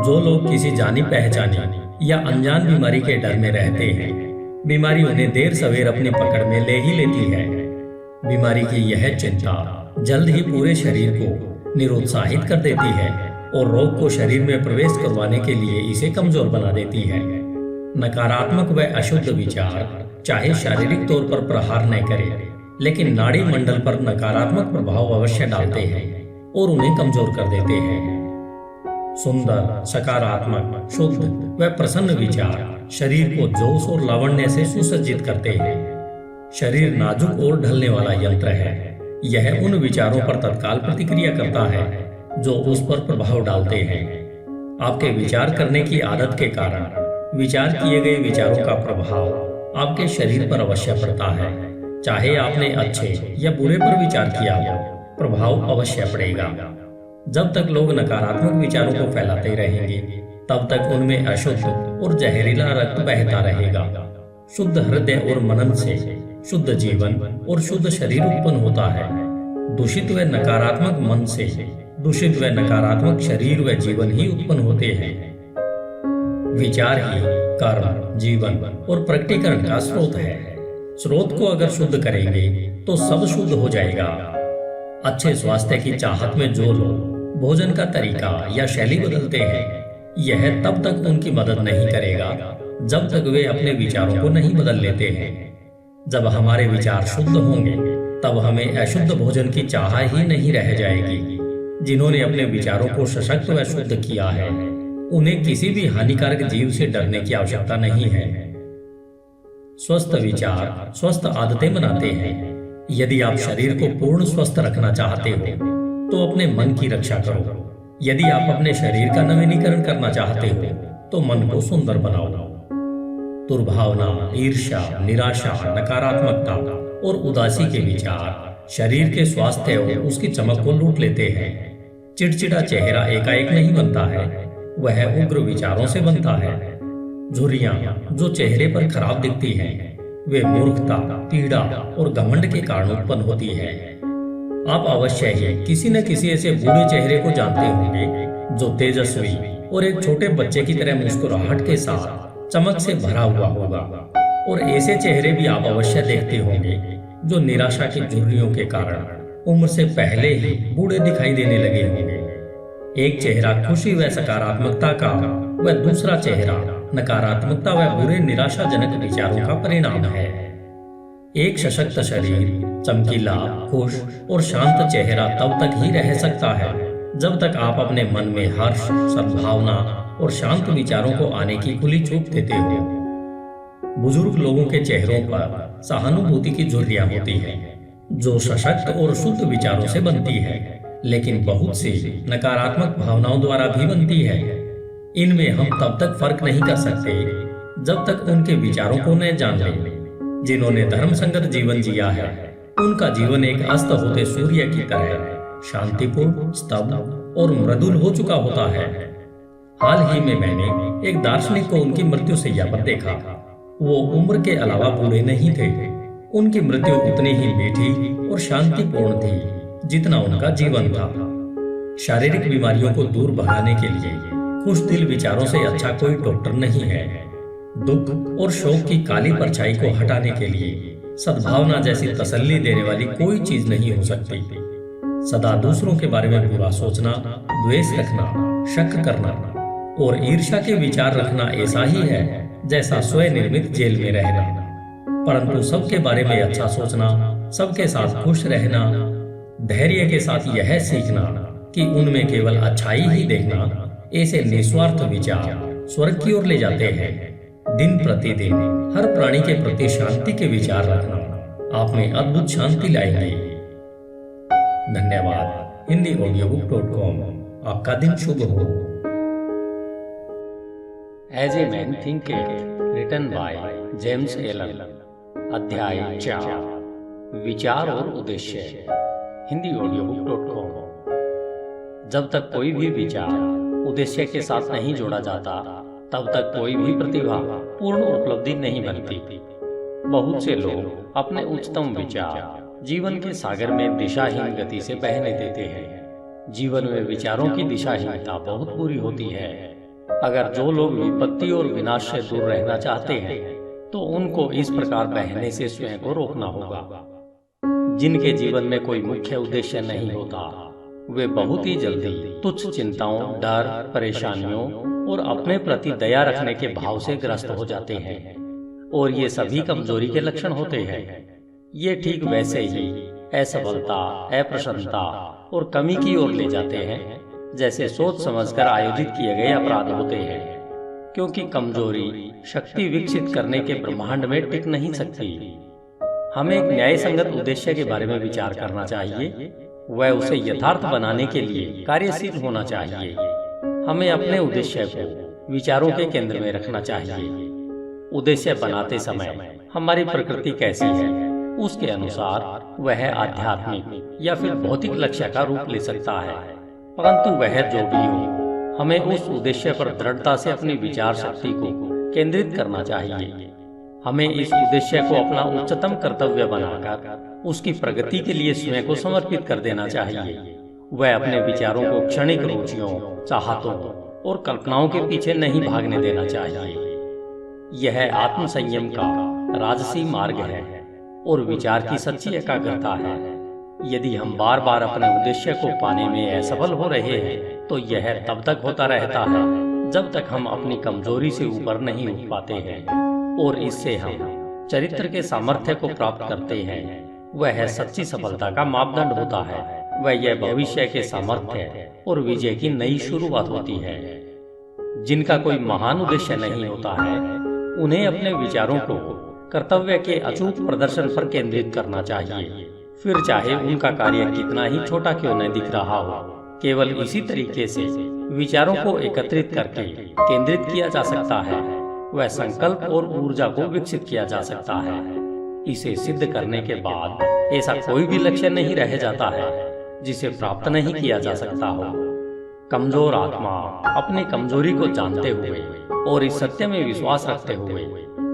Speaker 2: जो लोग किसी जानी पहचानी या अनजान बीमारी के डर में रहते हैं, बीमारी उन्हें देर सवेर अपनी पकड़ में ले ही लेती है। बीमारी की यह चिंता जल्द ही पूरे शरीर को निरुत्साहित कर देती है और रोग को शरीर में प्रवेश करवाने के लिए इसे कमजोर बना देती है। नकारात्मक व अशुद्ध विचार चाहे शारीरिक तौर पर प्रहार न करें, लेकिन नाड़ी मंडल पर नकारात्मक प्रभाव अवश्य डालते हैं और उन्हें कमजोर कर देते हैं। सुंदर, सकारात्मक, शुद्ध व प्रसन्न विचार शरीर को जोश और लावण्य से सुसज्जित करते हैं। शरीर नाजुक और ढलने वाला यंत्र है। यह उन विचारों पर तत्काल प्रतिक्रिया करता है जो उस पर प्रभाव डालते हैं। आपके विचार करने की आदत के कारण विचार किए गए विचारों का प्रभाव आपके शरीर पर अवश्य पड़ता है। चाहे आपने अच्छे या बुरे पर विचार किया हो, प्रभाव अवश्य पड़ेगा। जब तक लोग नकारात्मक विचारों को फैलाते रहेंगे, तब तक उनमें अशुद्ध और जहरीला रक्त बहता रहेगा। शुद्ध हृदय और मनन से शुद्ध जीवन और शुद्ध शरीर उत्पन्न होता है। दूषित व नकारात्मक मन से दूषित व नकारात्मक शरीर व जीवन ही उत्पन्न होते हैं। विचार ही कर्म, जीवन और प्रकटीकरण का स्रोत है। स्रोत को अगर शुद्ध करेंगे तो सब शुद्ध हो जाएगा। अच्छे स्वास्थ्य की चाहत में जो लोग भोजन का तरीका या शैली बदलते हैं, यह तब तक उनकी मदद नहीं करेगा जब तक वे अपने विचारों को नहीं बदल लेते हैं। जब हमारे विचार शुद्ध होंगे, तब हमें अशुद्ध भोजन की चाह ही नहीं रह जाएगी। जिन्होंने अपने विचारों को सशक्त व शुद्ध किया है, उन्हें किसी भी हानिकारक जीव से डरने की आवश्यकता नहीं है। स्वस्थ विचार स्वस्थ आदतें बनाते हैं। यदि आप शरीर को पूर्ण स्वस्थ रखना चाहते हो, तो अपने मन की रक्षा करो। यदि आप अपने शरीर का नवीनीकरण करना चाहते हो, तो मन को सुंदर बनाओ। दुर्भावना, ईर्ष्या, निराशा, नकारात्मकता और उदासी के विचार शरीर के स्वास्थ्य और उसकी चमक को लूट लेते हैं। चिड़चिड़ा चेहरा एकाएक नहीं बनता है, वह उग्र विचारों से बनता है। झुर्रियां जो चेहरे पर खराब दिखती हैं, वे मूर्खता, पीड़ा और घमंड के कारण उत्पन्न होती है। आप अवश्य ही किसी न किसी ऐसे बूढ़े चेहरे को जानते होंगे जो तेजस्वी और एक छोटे बच्चे की तरह मुस्कुराहट के साथ चमक से भरा हुआ होगा। और ऐसे चेहरे भी आप अवश्य देखते होंगे जो निराशा की झुर्रियों के कारण उम्र से पहले ही बूढ़े दिखाई देने लगे होंगे। एक चेहरा खुशी व सकारात्मकता का व दूसरा चेहरा नकारात्मकता व बुरे निराशाजनक विचारों का परिणाम है। एक सशक्त शरीर, चमकीला, खुश और शांत चेहरा तब तक ही रह सकता है जब तक आप अपने मन में हर्ष, सद्भावना और शांत विचारों को आने की खुली छूट देते हो। बुजुर्ग लोगों के चेहरों पर सहानुभूति की झुर्रियां होती हैं, जो सशक्त और शुद्ध विचारों से बनती है, लेकिन बहुत सी नकारात्मक भावनाओं द्वारा भी बनती है। इनमें हम तब तक फर्क नहीं कर सकते जब तक उनके विचारों को न जान लें। जिन्होंने धर्म संगत जीवन जिया है, उनका जीवन एक अस्त होते सूर्य की तरह शांतिपूर्ण, स्तब्ध और मृदुल हो चुका होता है। हाल ही में मैंने एक दार्शनिक को उनकी मृत्यु सैया पर देखा। वो उम्र के अलावा बूढ़े नहीं थे। उनकी मृत्यु उतनी ही मीठी और शांतिपूर्ण थी जितना उनका जीवन था। शारीरिक बीमारियों को दूर भगाने के लिए खुश दिल विचारों से अच्छा कोई डॉक्टर नहीं है। दुख और शोक की काली परछाई को हटाने के लिए सद्भावना जैसी तसल्ली देने वाली कोई चीज नहीं हो सकती। सदा दूसरों के बारे में बुरा सोचना, द्वेष रखना, शक करना और ईर्ष्या के विचार रखना ऐसा ही है जैसा स्वनिर्मित जेल में रहना। परंतु सबके बारे में अच्छा सोचना, सबके साथ खुश रहना, धैर्य के साथ यह सीखना कि उनमें केवल अच्छाई ही देखना, ऐसे निस्वार्थ विचार स्वर्ग की ओर ले जाते हैं। दिन प्रतिदिन हर प्राणी के प्रति शांति के विचार रखना आप में अद्भुत शांति लाएंगे। धन्यवाद। HindiAudiobook.com। आपका दिन शुभ हो।
Speaker 1: As a man thinketh, written by James Allen. अध्याय 4, विचार और उद्देश्य। HindiAudiobook.com। जब तक कोई भी विचार उद्देश्य के साथ नहीं जोड़ा जाता, तब तक कोई भी प्रतिभा पूर्ण उपलब्धि नहीं बनती। बहुत से लोग अपने उच्चतम विचार जीवन के सागर में दिशाहीन गति से बहने देते हैं। जीवन में विचारों की दिशाहीनता बहुत बुरी होती है। अगर जो लोग विपत्ति और विनाश से दूर रहना चाहते हैं, तो उनको इस प्रकार बहने से स्वयं को रोकना होगा। जिनके जीवन में कोई मुख्य उद्देश्य नहीं होता, वे बहुत ही जल्दी तुच्छ चिंताओं, डर, परेशानियों और अपने प्रति दया रखने के भाव से ग्रस्त हो जाते हैं, और ये सभी कमजोरी के लक्षण होते हैं। ये ठीक वैसे ही असफलता, अप्रसन्नता और कमी की ओर ले जाते हैं जैसे सोच समझकर आयोजित किए गए अपराध होते हैं, क्योंकि कमजोरी शक्ति विकसित करने के ब्रह्मांड में टिक नहीं सकती। हमें एक न्याय संगत उद्देश्य के बारे में विचार करना चाहिए। वह उसे यथार्थ बनाने के लिए कार्यशील होना चाहिए। हमें अपने उद्देश्य को विचारों के केंद्र में रखना चाहिए। उद्देश्य बनाते समय हमारी प्रकृति कैसी है, उसके अनुसार वह आध्यात्मिक या फिर भौतिक लक्ष्य का रूप ले सकता है। परंतु वह जो भी हो, हमें उस उद्देश्य पर दृढ़ता से अपनी विचार शक्ति को केंद्रित करना चाहिए। हमें इस उद्देश्य को अपना उच्चतम कर्तव्य बनाकर उसकी प्रगति के लिए स्वयं को समर्पित कर देना चाहिए। वह अपने विचारों को क्षणिक रुचियों, चाहतों और कल्पनाओं के पीछे नहीं भागने देना चाहिए। यह आत्म संयम का राजसी मार्ग है और विचार की सच्ची एकाग्रता है। यदि हम बार बार अपने उद्देश्य को पाने में असफल हो रहे हैं, तो यह तब तक होता रहता है जब तक हम अपनी कमजोरी से ऊपर नहीं उठ पाते हैं और इससे हम चरित्र के सामर्थ्य को प्राप्त करते हैं। वह सच्ची सफलता का मापदंड होता है। वह यह भविष्य के सामर्थ्य और विजय की नई शुरुआत होती है। जिनका कोई महान उद्देश्य नहीं होता है, उन्हें अपने विचारों को कर्तव्य के अचूक प्रदर्शन पर केंद्रित करना चाहिए, फिर चाहे उनका कार्य कितना ही छोटा क्यों न दिख रहा हो। केवल इसी तरीके से विचारों को एकत्रित करके केंद्रित किया जा सकता है। वह संकल्प और ऊर्जा को विकसित किया जा सकता है। इसे सिद्ध करने के बाद ऐसा कोई भी लक्ष्य नहीं रह जाता है जिसे प्राप्त नहीं किया जा सकता हो। कमजोर आत्मा अपनी कमजोरी को जानते हुए और इस सत्य में विश्वास रखते हुए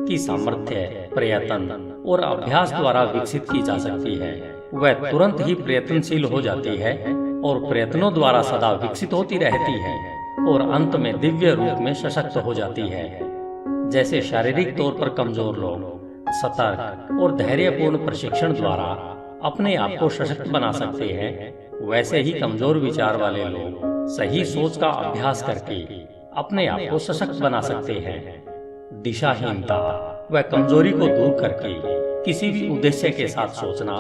Speaker 1: कि सामर्थ्य, प्रयत्न और अभ्यास द्वारा विकसित की जा सकती है, वह तुरंत ही प्रयत्नशील हो जाती है और प्रयत्नों द्वारा सदा विकसित होती रहती है और अंत में दिव्य रूप में सशक्त हो जाती है। जैसे शारीरिक तौर पर कमजोर लोग सतर्क और धैर्यपूर्ण प्रशिक्षण द्वारा अपने आप को सशक्त बना सकते हैं, वैसे ही कमजोर विचार वाले लोग सही सोच का अभ्यास करके अपने आप को सशक्त बना सकते हैं। दिशाहीनता व कमजोरी को दूर करके किसी भी उद्देश्य के साथ सोचना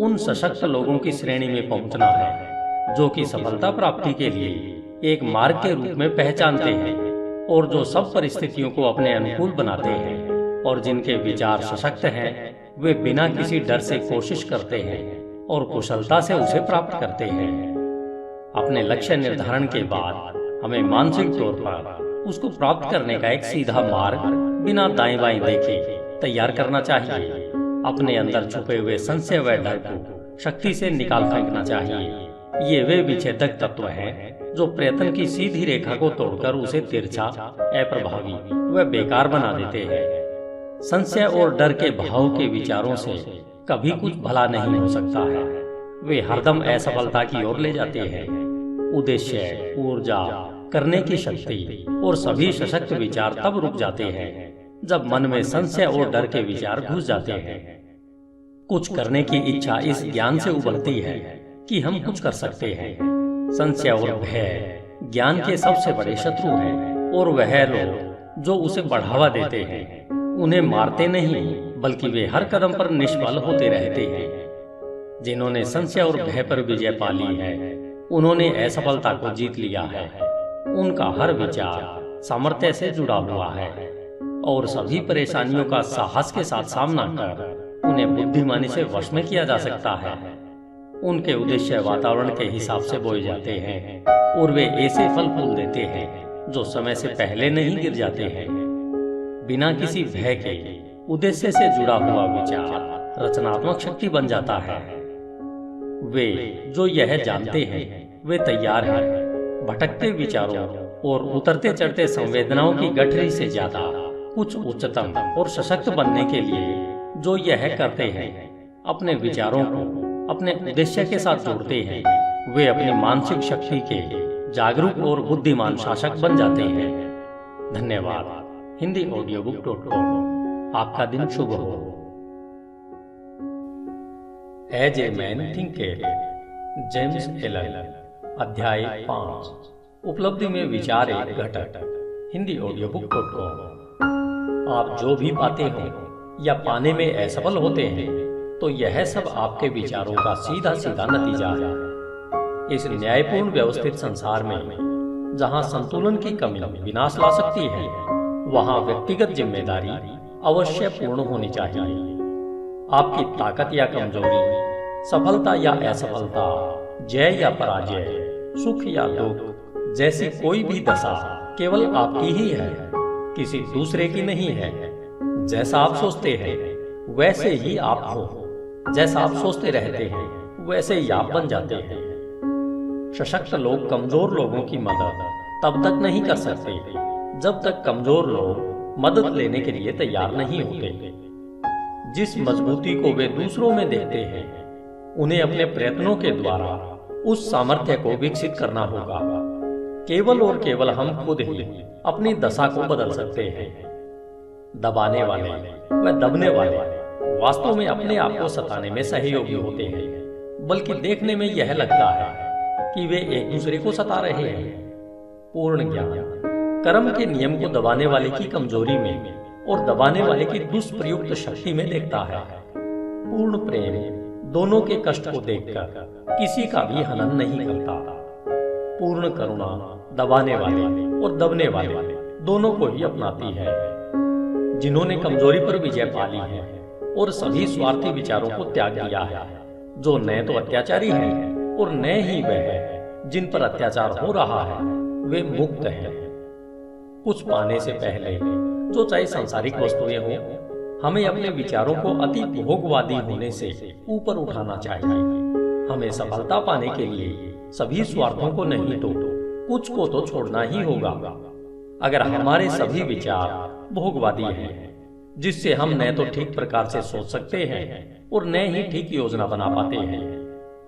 Speaker 1: उन सशक्त लोगों की श्रेणी में पहुंचना है जो कि सफलता प्राप्ति के लिए एक मार्ग के रूप में पहचानते हैं और जो सब परिस्थितियों को अपने अनुकूल बनाते हैं, और जिनके विचार सशक्त हैं, वे बिना किसी डर से कोशिश करते हैं और कुशलता से उसे प्राप्त करते हैं। अपने लक्ष्य निर्धारण के बाद हमें मानसिक तौर पर उसको प्राप्त करने का एक सीधा मार्ग बिना दाएं बाएं देखे तैयार करना चाहिए। अपने अंदर छुपे हुए संशय व डर को शक्ति से निकाल फेंकना चाहिए। ये वे विच्छेदक तत्व हैं जो प्रयत्न की सीधी रेखा को तोड़कर उसे तिरछा, अप्रभावी व बेकार बना देते हैं। संशय और डर के भाव के विचारों से कभी कुछ भला नहीं हो सकता है। वे हरदम असफलता की ओर ले जाते हैं। उद्देश्य, ऊर्जा, करने की शक्ति और सभी सशक्त विचार तब रुक जाते हैं जब मन में संशय और डर के विचार घुस जाते हैं। कुछ करने की इच्छा इस ज्ञान से उबलती है कि हम कुछ कर सकते हैं। संशय और भय ज्ञान के सबसे बड़े शत्रु हैं और वह लोग जो उसे बढ़ावा देते हैं उन्हें मारते नहीं बल्कि वे हर कदम पर निष्फल होते रहते हैं। जिन्होंने संशय और भय पर विजय पा ली है उन्होंने असफलता को जीत लिया है। उनका हर विचार सामर्थ्य से जुड़ा हुआ है और सभी परेशानियों का साहस के साथ सामना कर उन्हें बुद्धिमानी से वश में किया जा सकता है। उनके उद्देश्य वातावरण के हिसाब से बोए जाते हैं और वे ऐसे फल फूल देते हैं जो समय से पहले नहीं गिर जाते हैं। बिना किसी भय के उद्देश्य से जुड़ा हुआ विचार रचनात्मक शक्ति बन जाता है। वे जो यह जानते हैं वे तैयार हैं भटकते विचारों और उतरते चढ़ते संवेदनाओं की गठरी से ज्यादा कुछ उच्चतम और सशक्त बनने के लिए जो यह करते हैं अपने विचारों को अपने उद्देश्य के साथ जोड़ते हैं। वे अपनी मानसिक शक्ति के जागरूक और बुद्धिमान शासक बन जाते हैं। धन्यवाद। HindiAudiobook.com। आपका दिन शुभ हो। As a man thinker, James Allen. अध्याय 5। उपलब्धि में विचार एक घटक। HindiAudiobook.com। आप जो भी पाते हो या पाने में असफल होते हैं तो यह सब आपके विचारों का सीधा सीधा नतीजा है। इस न्यायपूर्ण व्यवस्थित संसार में जहां संतुलन की कमी विनाश ला सकती है वहां व्यक्तिगत जिम्मेदारी अवश्य पूर्ण होनी चाहिए। आपकी ताकत या कमजोरी, सफलता या असफलता, जय या पराजय, सुख या दुख जैसी कोई भी दशा केवल आपकी ही है, किसी दूसरे की नहीं है। जैसा आप सोचते हैं वैसे ही आप हो। जैसा आप सोचते रहते हैं वैसे ही आप बन जाते हैं। सशक्त लोग कमजोर लोगों की मदद तब तक नहीं कर सकते जब तक कमजोर लोग मदद लेने के लिए तैयार नहीं होते। जिस मजबूती को वे दूसरों में देखते हैं उन्हें अपने प्रयत्नों के द्वारा उस सामर्थ्य को विकसित करना होगा। केवल और केवल हम खुद ही अपनी दशा को बदल सकते हैं। दबाने वाले व दबने वाले वास्तव में अपने आप को सताने में सहयोगी होते हैं, बल्कि देखने में यह लगता है कि वे एक दूसरे को सता रहे हैं। पूर्ण ज्ञान कर्म के नियम को दबाने वाले की कमजोरी में और दबाने वाले की दुष्प्रयुक्त शक्ति में देखता है। पूर्ण प्रेम दोनों के कष्ट को देखकर किसी का भी हनन नहीं करता। पूर्ण करुणा दबाने वाले और दबने वाले दोनों को ही अपनाती है। जिन्होंने कमजोरी पर विजय पा ली है और सभी स्वार्थी विचारों को त्याग दिया है, जो न तो अत्याचारी है और न ही वह है जिन पर अत्याचार हो रहा है, वे मुक्त हैं। कुछ पाने से पहले जो चाहे सांसारिक वस्तुएं हो, हमें अपने विचारों को अति भोगवादी होने से ऊपर उठाना चाहिए। हमें सफलता पाने के लिए सभी स्वार्थों को नहीं तो कुछ को तो छोड़ना ही होगा। अगर हमारे सभी विचार भोगवादी हैं, जिससे हम न तो ठीक प्रकार से सोच सकते हैं और न ही ठीक योजना बना पाते हैं,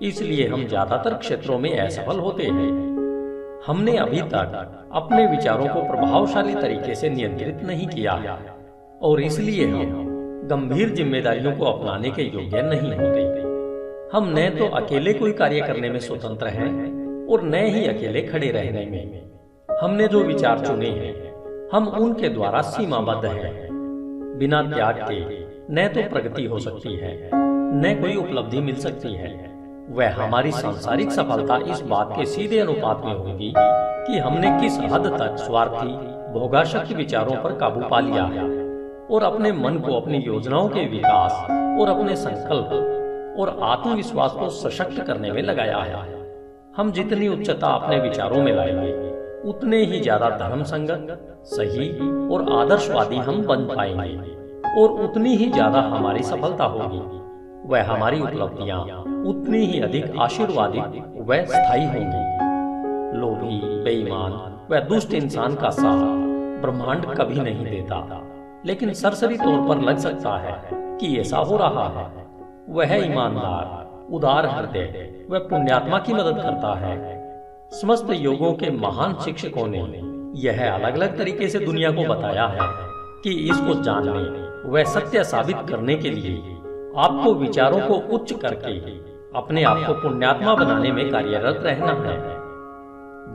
Speaker 1: इसलिए हम ज्यादातर क्षेत्रों में असफल होते हैं। हमने अभी तक अपने विचारों को प्रभावशाली तरीके से नियंत्रित नहीं किया है और इसलिए हम गंभीर जिम्मेदारियों को अपनाने के योग्य नहीं होते। हम न तो अकेले कोई कार्य करने में स्वतंत्र हैं और न ही अकेले खड़े रहने में। हमने जो विचार चुने हैं हम उनके द्वारा सीमाबद्ध हैं। बिना त्याग के न तो प्रगति हो सकती है न कोई उपलब्धि मिल सकती है। वह हमारी सांसारिक सफलता इस बात के सीधे अनुपात में होगी कि हमने किस हद तक स्वार्थी भोगाशक्त विचारों पर काबू पा लिया है और अपने मन को अपनी योजनाओं के विकास और अपने संकल्प और आत्मविश्वास को सशक्त करने में लगाया है। हम जितनी उच्चता अपने विचारों में लाएंगे उतने ही ज्यादा धर्म संगत, सही और आदर्शवादी हम बन पाएंगे। और उतनी ही ज्यादा हमारी सफलता होगी। वह हमारी उपलब्धियां उतनी ही अधिक आशीर्वादित व स्थायी होंगी। लोभी, बेईमान व दुष्ट इंसान का साथ ब्रह्मांड कभी नहीं देता, लेकिन सरसरी तौर पर लग सकता है कि ऐसा हो रहा है। वह ईमानदार, उदार हृदय व पुण्यात्मा की मदद करता है। समस्त योगों के महान शिक्षकों ने यह अलग अलग तरीके से दुनिया को बताया है कि इसको जानने व सत्य साबित करने के लिए आपको विचारों को उच्च करके अपने आप को पुण्यात्मा बनाने में कार्यरत रहना है।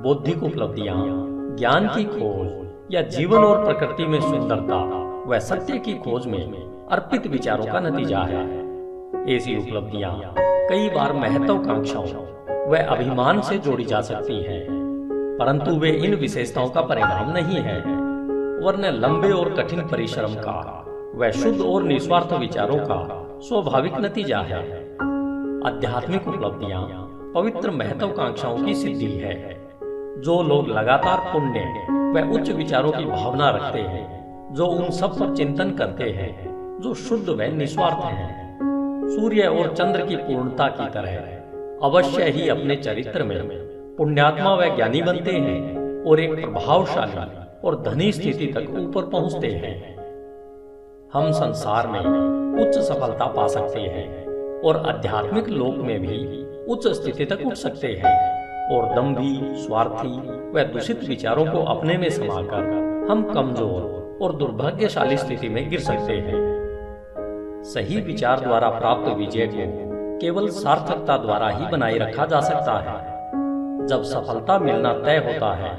Speaker 1: बौद्धिक उपलब्धियां, ज्ञान की खोज या जीवन और प्रकृति में सुंदरता व सत्य की खोज में अर्पित विचारों का नतीजा है। ऐसी उपलब्धियां कई बार महत्वाकांक्षाओं व अभिमान से जोड़ी जा सकती हैं, परंतु वे इन विशेषताओं का परिणाम नहीं है, वरन लंबे और कठिन परिश्रम का व शुद्ध और निस्वार्थ विचारों का स्वाभाविक नतीजा है। आध्यात्मिक उपलब्धियां पवित्र महत्वाकांक्षाओं की सिद्धि है। जो लोग लगातार पुण्य व उच्च विचारों की भावना रखते हैं, जो उन सब पर चिंतन करते हैं जो शुद्ध व निस्वार्थ हैं, सूर्य और चंद्र की पूर्णता की तरह अवश्य ही अपने चरित्र में पुण्यात्मा व ज्ञानी बनते हैं और एक प्रभावशाली और धनी स्थिति तक ऊपर पहुंचते हैं। हम संसार में उच्च सफलता पा सकते हैं और आध्यात्मिक लोक में भी उच्च स्थिति तक उठ सकते हैं, और दंभी, स्वार्थी व दूषित विचारों को अपने में समाकर हम कमजोर और दुर्भाग्यशाली स्थिति में गिर सकते हैं। सही विचार द्वारा प्राप्त विजय को केवल सार्थकता द्वारा ही बनाए रखा जा सकता है। जब सफलता मिलना तय होता है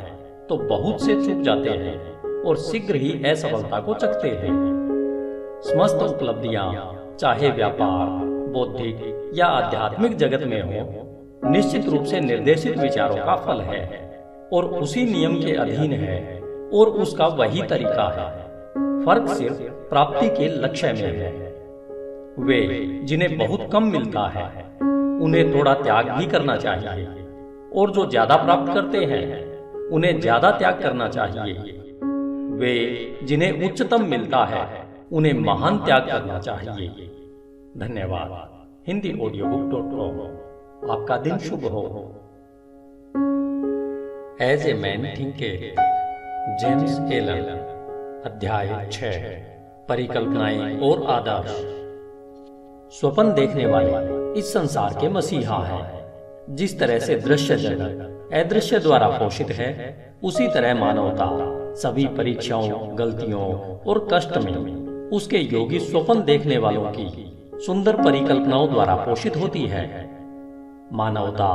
Speaker 1: तो बहुत से चूक जाते हैं और शीघ्र ही असफलता को चखते हैं। समस्त उपलब्धियां चाहे व्यापार, बौद्धिक या आध्यात्मिक जगत में हो, निश्चित रूप से निर्देशित विचारों का फल है और उसी नियम के अधीन है और उसका वही तरीका है। फर्क सिर्फ प्राप्ति के लक्ष्य में है। वे जिन्हें बहुत कम मिलता है उन्हें थोड़ा त्याग भी करना चाहिए, और जो ज्यादा प्राप्त करते हैं उन्हें ज्यादा त्याग करना चाहिए। वे जिन्हें उच्चतम मिलता है उन्हें महान त्याग करना चाहिए। धन्यवाद। hindiaudiobook.com। आपका दिन शुभ हो।
Speaker 2: As a man thinketh, James Allen. अध्याय 6, परिकल्पनाएं और आदर्श। स्वप्न देखने वाले इस संसार के मसीहा हैं। जिस तरह से दृश्य जगत अदृश्य द्वारा पोषित है, उसी तरह मानवता सभी परीक्षाओं, गलतियों और कष्ट में उसके योगी स्वप्न देखने वालों की सुंदर परिकल्पनाओं द्वारा पोषित होती है। मानवता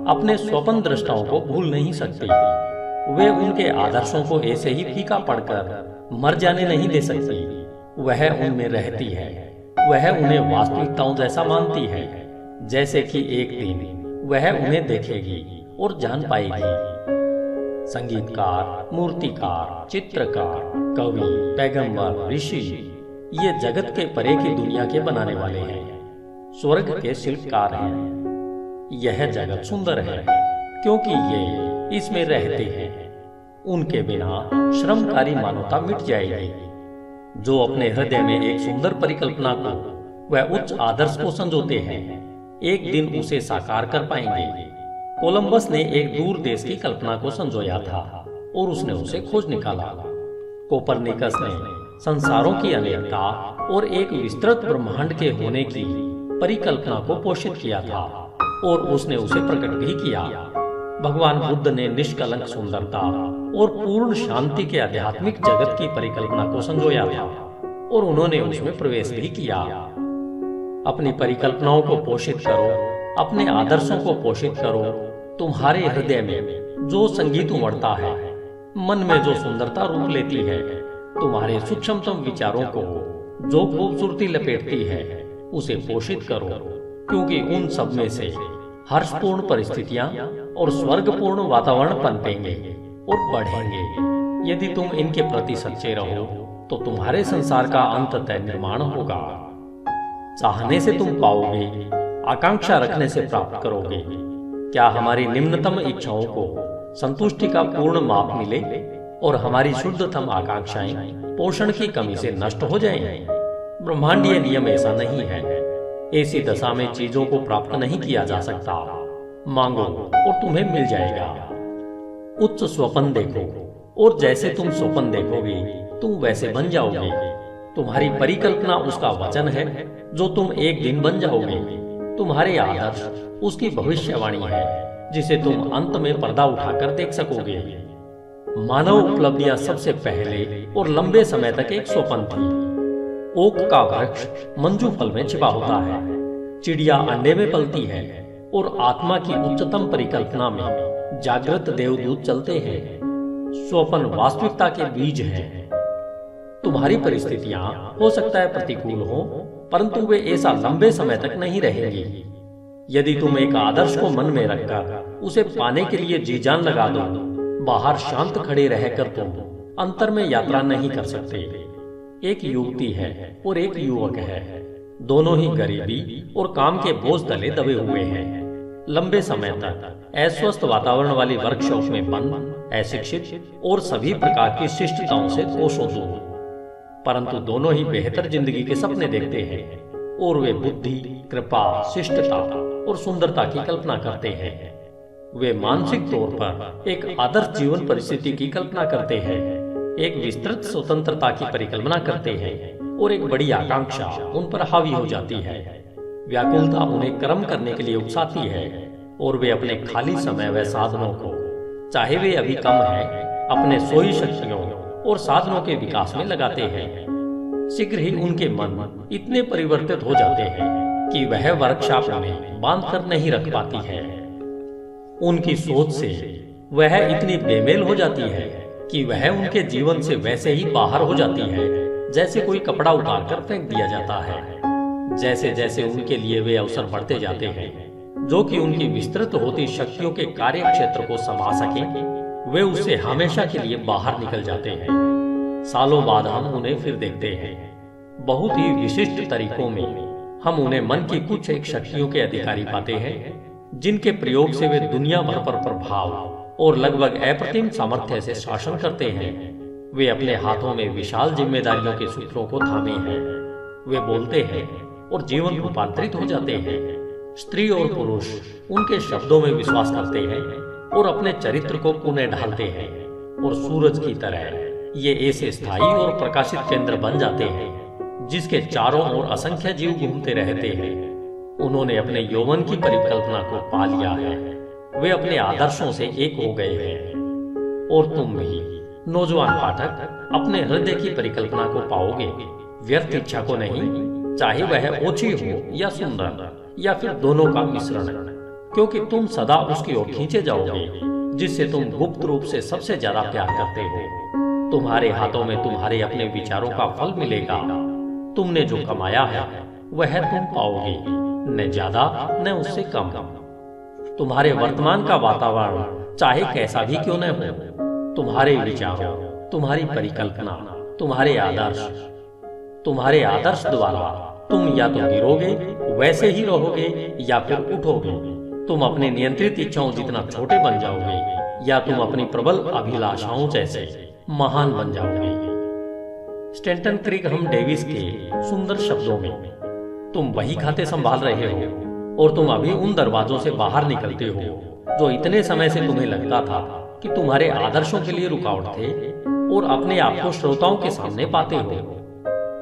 Speaker 2: अपने स्वप्न दृष्टाओं को भूल नहीं सकती। वे उनके आदर्शों को ऐसे ही फीका पड़कर मर जाने नहीं दे सकती। वह उनमें रहती है। वह उन्हें वास्तविकताओं जैसा मानती है, जैसे कि एक दिन वह उन्हें देखेगी और जान पाएगी। संगीतकार, मूर्तिकार, चित्रकार, कवि, पैगंबर, ऋषि, ये जगत के परे की दुनिया के बनाने वाले हैं। स्वर्ग के शिल्पकार हैं। यह जगत सुंदर है क्योंकि ये इसमें रहते हैं। उनके बिना श्रमकारी मानवता मिट जाएगी। जो अपने हृदय में एक सुंदर परिकल्पना को वह उच्च आदर्श को संजोते हैं, एक दिन उसे साकार कर पाएंगे। कोलंबस ने एक दूर देश की कल्पना को संजोया था और उसने उसे खोज निकाला। कोपरनिकस ने संसारों की अनेकता और एक विस्तृत ब्रह्मांड के होने की परिकल्पना को पोषित किया था और उसने उसे प्रकट भी किया। भगवान बुद्ध ने निष्कलंक सुंदरता और पूर्ण शांति के आध्यात्मिक जगत की परिकल्पना को संजोया था और उन्होंने उसमें प्रवेश भी किया। अपनी परिकल्पनाओं को पोषित करो, अपने आदर्शों को पोषित करो। तुम्हारे हृदय में जो संगीत उमड़ता है, मन में जो सुंदरता रूप लेती है, तुम्हारे सूक्ष्मतम विचारों को जो खूबसूरती लपेटती है, उसे पोषित करो, क्योंकि उन सब में से हर्षपूर्ण परिस्थितियां और स्वर्गपूर्ण वातावरण पनपेंगे और बढ़ेंगे। यदि तुम इनके प्रति सच्चे रहो तो तुम्हारे संसार का अंततः निर्माण होगा। चाहने से तुम पाओगे, आकांक्षा रखने से प्राप्त करोगे। क्या हमारी निम्नतम इच्छाओं को संतुष्टि का पूर्ण माप मिले और हमारी शुद्धतम आकांक्षाएं पोषण की कमी से नष्ट हो जाएं?
Speaker 1: ब्रह्मांडीय नियम ऐसा नहीं है। ऐसी दशा में चीजों को प्राप्त नहीं किया जा सकता। मांगो और तुम्हें मिल जाएगा। उच्च स्वप्न देखो और जैसे तुम स्वप्न देखोगे तुम वैसे बन जाओगे। तुम्हारी परिकल्पना उसका वचन है जो तुम एक दिन बन जाओगे। तुम्हारे आदर्श उसकी भविष्यवाणी है जिसे तुम अंत में पर्दा उठाकर देख सकोगे। मानव उपलब्धियां सबसे पहले और लंबे समय तक एक स्वप्न थी। ओक का वृक्ष मंजू फल में छिपा होता है, चिड़िया अंडे में पलती है और आत्मा की उच्चतम परिकल्पना में जागृत देवदूत चलते हैं। स्वप्न वास्तविकता के बीज हैं। तुम्हारी परिस्थितियां हो सकता है प्रतिकूल हो, परंतु वे ऐसा लंबे समय तक नहीं रहेंगी। यदि तुम एक आदर्श को मन में रखकर उसे पाने के लिए जी जान लगा दो, बाहर शांत खड़े रहकर तुम अंतर में यात्रा नहीं कर सकते। एक युवती है और एक युवक है। दोनों ही गरीबी और काम के बोझ तले दबे हुए हैं। लंबे समय तक अस्वस्थ वातावरण वाली वर्कशॉप में बंद, अशिक्षित और सभी प्रकार की शिष्टताओं से कोसों दूर, परंतु दोनों ही बेहतर जिंदगी के सपने देखते हैं और वे बुद्धि, कृपा, शिष्टता और सुंदरता की कल्पना करते हैं। वे मानसिक तौर पर एक आदर्श जीवन परिस्थिति की कल्पना करते हैं, एक विस्तृत स्वतंत्रता की परिकल्पना करते हैं और एक बड़ी आकांक्षा उन पर हावी हो जाती है। व्याकुलता उन्हें कर्म करने के लिए उकसाती है और वे अपने खाली समय व साधनों को, चाहे वे अभी कम है, अपने सोई शक्तियों और साधनों के विकास में लगाते हैं। शीघ्र ही उनके मन इतने परिवर्तित हो जाते हैं कि वह वर्कशॉप उन्हें बांध कर नहीं रख पाती है। उनकी सोच से वह इतनी बेमेल हो जाती है कि वह उनके जीवन से वैसे ही बाहर हो जाती है जैसे कोई कपड़ा उतार कर फेंक दिया जाता है। जैसे जैसे उनके लिए वे अवसर बढ़ते जाते हैं जो कि उनकी विस्तृत होती शक्तियों के कार्य क्षेत्र को समा सके, वे उससे हमेशा के लिए बाहर निकल जाते हैं। सालों बाद हम उन्हें फिर देखते हैं। बहुत ही विशिष्ट तरीकों में हम उन्हें मन की कुछ एक शक्तियों के अधिकारी पाते हैं जिनके प्रयोग से वे दुनिया भर पर प्रभाव और लगभग अप्रतिम सामर्थ्य से शासन करते हैं। वे अपने हाथों में विशाल जिम्मेदारियों के सूत्रों को थामे हैं। वे बोलते हैं और जीवन रूपांतरित हो जाते हैं। स्त्री और पुरुष उनके शब्दों में विश्वास करते हैं और अपने चरित्र को पुनः ढालते हैं और सूरज की तरह ये ऐसे स्थायी और प्रकाशित केंद्र बन जाते हैं जिसके चारों ओर असंख्य जीव घूमते रहते हैं। उन्होंने अपने यौवन की परिकल्पना को पा लिया है। वे अपने आदर्शों से एक हो गए हैं और तुम भी नौजवान पाठक अपने हृदय की परिकल्पना को पाओगे, व्यर्थ इच्छा को नहीं, चाहे वह ओछी हो या सुंदर या फिर दोनों का मिश्रण, क्योंकि तुम सदा उसकी ओर खींचे जाओगे जिससे तुम गुप्त रूप से सबसे ज्यादा प्यार करते हो। तुम्हारे हाथों में तुम्हारे अपने विचारों का फल मिलेगा। तुमने जो कमाया है वह तुम पाओगे, न ज्यादा न उससे कम। तुम्हारे वर्तमान का वातावरण चाहे कैसा भी क्यों न हो, तुम्हारे विचारों, तुम्हारी परिकल्पना, तुम्हारे आदर्श द्वारा तुम या तो गिरोगे, वैसे ही रहोगे, या फिर उठोगे। तुम अपने नियंत्रित इच्छाओं जितना छोटे बन जाओगे या तुम अपनी प्रबल अभिलाषाओं जैसे महान बन जाओगे। स्टैंटन क्रिगहम डेविस के सुंदर शब्दों में, तुम वही खाते संभाल रहे हो और तुम अभी उन दरवाजों से बाहर निकलते हो जो इतने समय से तुम्हें लगता था कि तुम्हारे आदर्शों के लिए रुकावट थे, और अपने आप को श्रोताओं के सामने पाते हो।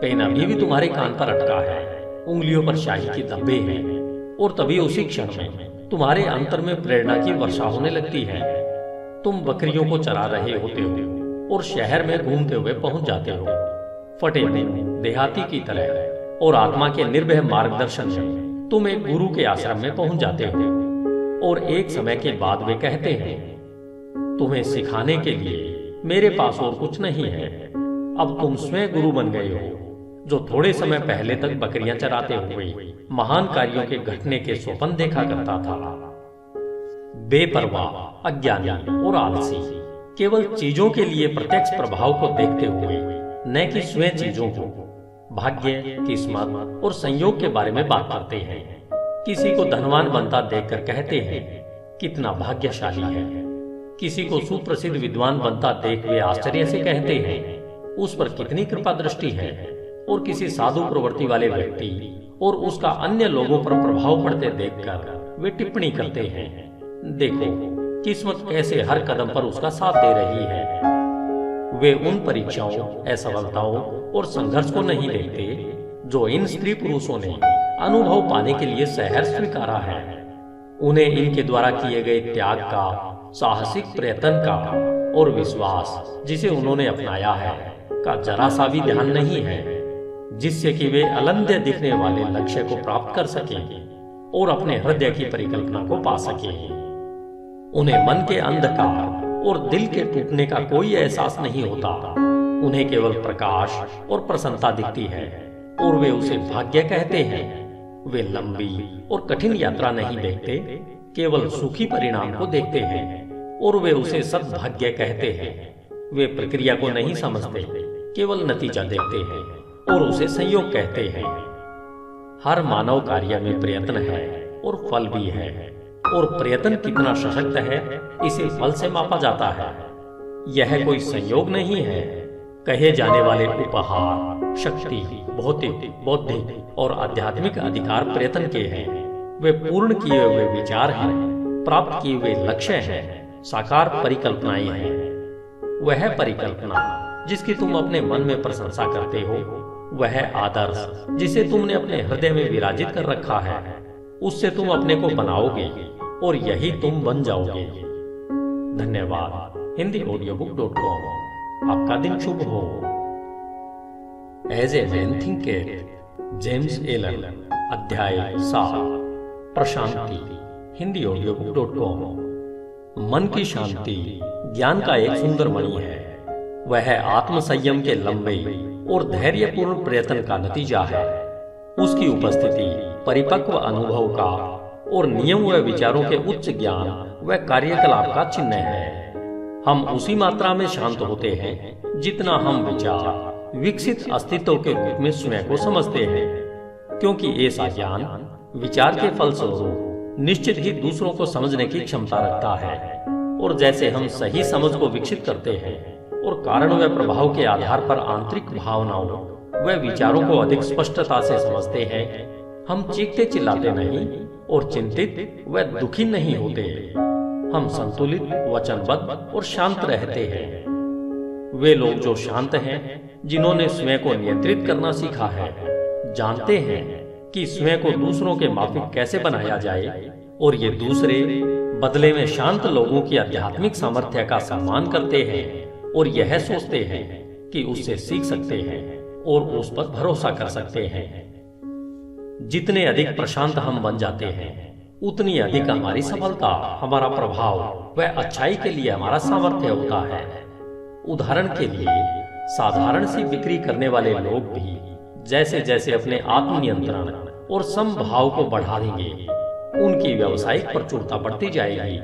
Speaker 1: पेन अभी भी तुम्हारे कान पर अटका है, उंगलियों पर शाही की धब्बे हैं, और तभी उसी क्षण में तुम्हारे अंतर में प्रेरणा की वर्षा होने लगती है। तुम बकरियों को चरा रहे होते हो और शहर में घूमते हुए पहुंच जाते हो, फटे देहाती की तरह, और आत्मा के निर्भय मार्गदर्शन में तुम एक गुरु के आश्रम में पहुंच जाते हो। और एक समय के बाद वे कहते हैं, तुम्हें सिखाने के लिए मेरे पास और कुछ नहीं है, अब तुम स्वयं गुरु बन गए हो, जो थोड़े समय पहले तक बकरियां चराते हुए महान कार्यों के घटने के स्वप्न देखा करता था। बेपरवाह, अज्ञानी और आलसी केवल चीजों के लिए प्रत्यक्ष प्रभाव को देखते हुए, न कि स्वयं चीजों को, भाग्य, किस्मत और संयोग के बारे में बात करते हैं। किसी को धनवान बनता देखकर कहते हैं, कितना भाग्यशाली है। किसी को सुप्रसिद्ध विद्वान बनता देख वे आश्चर्य से कहते हैं, उस पर कितनी कृपा दृष्टि है। और किसी साधु प्रवृत्ति वाले व्यक्ति और उसका अन्य लोगों पर प्रभाव पड़ते देखकर वे टिप्पणी करते हैं, देखो किस्मत कैसे हर कदम पर उसका साथ दे रही है। वे उन परीक्षाओं, असफलताओं और संघर्ष को नहीं देखते जो इन स्त्री पुरुषों ने अनुभव पाने के लिए सहर्ष स्वीकारा है। उन्हें इनके द्वारा किए गए त्याग का, साहसिक प्रयत्न का और विश्वास जिसे उन्होंने अपनाया है का जरा सा भी ध्यान नहीं है, जिससे कि वे अलंध्य दिखने वाले लक्ष्य को प्राप्त कर सकें और अपने हृदय की परिकल्पना को पा सकें। उन्हें मन के अंधकार और दिल के टूटने का कोई एहसास नहीं होता। उन्हें केवल प्रकाश और प्रसन्नता दिखती है और वे उसे भाग्य कहते हैं। वे लंबी और कठिन यात्रा नहीं देखते, केवल सुखी परिणाम को देखते हैं और वे उसे सद्भाग्य कहते हैं। वे प्रक्रिया को नहीं समझते, केवल नतीजा देखते हैं और उसे संयोग कहते हैं। हर मानव कार्य में प्रयत्न है और फल भी है, और प्रयत्न कितना सशक्त है इसे फल से मापा जाता है। यह कोई संयोग नहीं है। कहे जाने वाले उपहार, शक्ति, भौतिक, बौद्धिक और आध्यात्मिक अधिकार प्रयत्न के हैं। वे पूर्ण किए हुए विचार हैं, प्राप्त किए हुए लक्ष्य हैं, साकार परिकल्पनाएं हैं। वह परिकल्पना जिसकी तुम अपने मन में प्रशंसा करते हो, वह आदर्श जिसे तुमने अपने हृदय में विराजित कर रखा है, उससे तुम अपने को बनाओगे और यही तुम बन जाओगे। धन्यवाद। HindiAudiobook.com। आपका दिन शुभ हो। As a man thinketh, James Allen. अध्याय 7, प्रशांति। HindiAudiobook.com। मन की शांति ज्ञान का एक सुंदर मणि है। वह आत्मसंयम के लंबे और धैर्यपूर्ण प्रयत्न का नतीजा है। उसकी उपस्थिति परिपक्व अनुभव का और नियम व विचारों के उच्च ज्ञान व कार्यकलाप का चिन्ह है। हम उसी मात्रा में शांत होते हैं जितना हम विचार, विकसित अस्तित्व के रूप में स्वयं को समझते हैं, क्योंकि ऐसा ज्ञान विचार के फलस्वरूप निश्चित ही दूसरों को समझने की क्षमता रखता है। और जैसे हम सही समझ को विकसित करते हैं और कारण व प्रभाव के आधार पर आंतरिक भावनाओं व विचारों को अधिक स्पष्टता से समझते हैं, हम चीखते चिल्लाते नहीं और चिंतित व दुखी नहीं होते। हम संतुलित, वचनबद्ध और शांत रहते हैं। वे लोग जो शांत हैं, जिन्होंने स्वयं को नियंत्रित करना सीखा है, जानते हैं कि स्वयं को दूसरों के माफिक कैसे बनाया जाए, और ये दूसरे बदले में शांत लोगों की आध्यात्मिक सामर्थ्य का सम्मान करते हैं और यह सोचते हैं कि उससे सीख सकते हैं और उस पर भरोसा कर सकते हैं। जितने अधिक प्रशांत हम बन जाते हैं, उतनी अधिक हमारी सफलता, हमारा प्रभाव व अच्छाई के लिए हमारा सामर्थ्य होता है। उदाहरण के लिए, साधारण सी बिक्री करने वाले लोग भी जैसे जैसे अपने आत्मनियंत्रण और समभाव को बढ़ा देंगे, उनकी व्यावसायिक प्रचुरता बढ़ती जाएगी,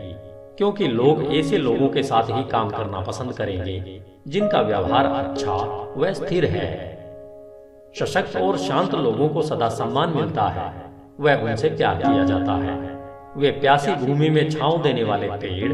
Speaker 1: क्योंकि लोग ऐसे लोगों के साथ ही काम करना पसंद करेंगे जिनका व्यवहार अच्छा व स्थिर है। सशक्त और शांत लोगों को सदा सम्मान मिलता है, वह उनसे प्यार किया जाता है। वे प्यासी भूमि में छांव देने वाले पेड़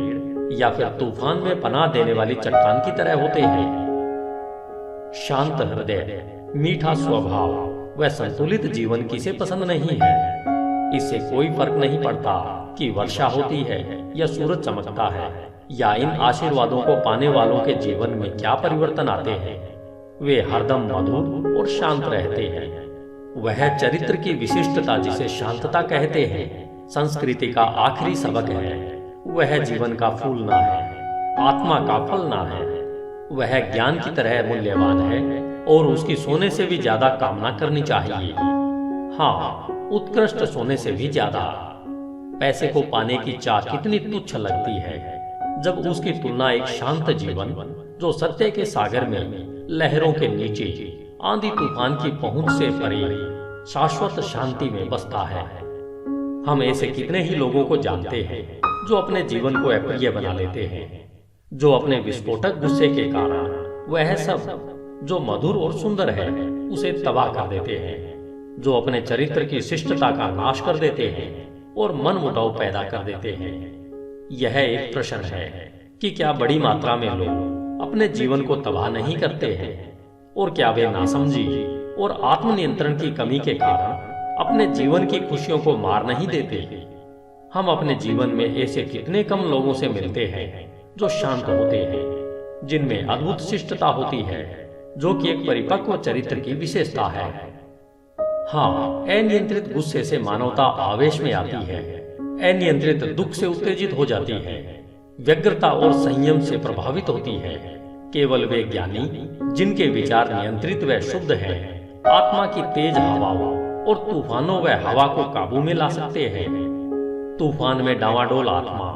Speaker 1: या फिर तूफान में पनाह देने वाली चट्टान की तरह होते हैं। शांत हृदय, मीठा स्वभाव व संतुलित जीवन किसे पसंद नहीं है। इससे कोई फर्क नहीं पड़ता कि वर्षा होती है या सूरज चमकता है, या इन आशीर्वादों को पाने वालों के जीवन में क्या परिवर्तन आते हैं। वे हरदम मधुर और शांत रहते हैं। वह चरित्र की विशिष्टता जिसे शांतता कहते हैं, संस्कृति का आखिरी सबक है। वह जीवन का फूल ना है, आत्मा का फल ना है। वह ज्ञान की तरह मूल्यवान है और उसकी सोने से भी ज्यादा कामना करनी चाहिए। हाँ, उत्कृष्ट सोने से भी ज्यादा। पैसे को पाने की चाह कितनी तुच्छ लगती है जब उसकी तुलना एक शांत जीवन, जो सत्य के सागर में लहरों के नीचे आंधी तूफान की पहुंच से परे शाश्वत शांति में बसता है। हम ऐसे कितने ही लोगों को जानते हैं जो अपने जीवन को अप्रिय बना लेते हैं, जो अपने विस्फोटक गुस्से के कारण वह सब जो मधुर और सुंदर है उसे तबाह कर देते हैं, जो अपने चरित्र की शिष्टता का नाश कर देते हैं और मनमुटाव पैदा कर देते हैं। यह एक प्रश्न है कि क्या बड़ी मात्रा में लोग अपने जीवन को तबाह नहीं करते हैं, और क्या वे नासमझी और आत्मनियंत्रण की कमी के कारण अपने जीवन की खुशियों को मार नहीं देते। हम अपने जीवन में ऐसे कितने कम लोगों से मिलते हैं जो शांत होते हैं, जिनमें अद्भुत शिष्टता होती है, जो कि एक परिपक्व चरित्र की विशेषता है। हाँ, अनियंत्रित गुस्से से मानवता आवेश में आती है, अनियंत्रित दुख से उत्तेजित हो जाती है, व्यग्रता और संयम से प्रभावित होती है। केवल वे ज्ञानी जिनके विचार नियंत्रित व शुद्ध हैं, आत्मा की तेज हवाओं और तूफानों व हवा को काबू में ला सकते हैं। तूफान में डावाडोल आत्मा,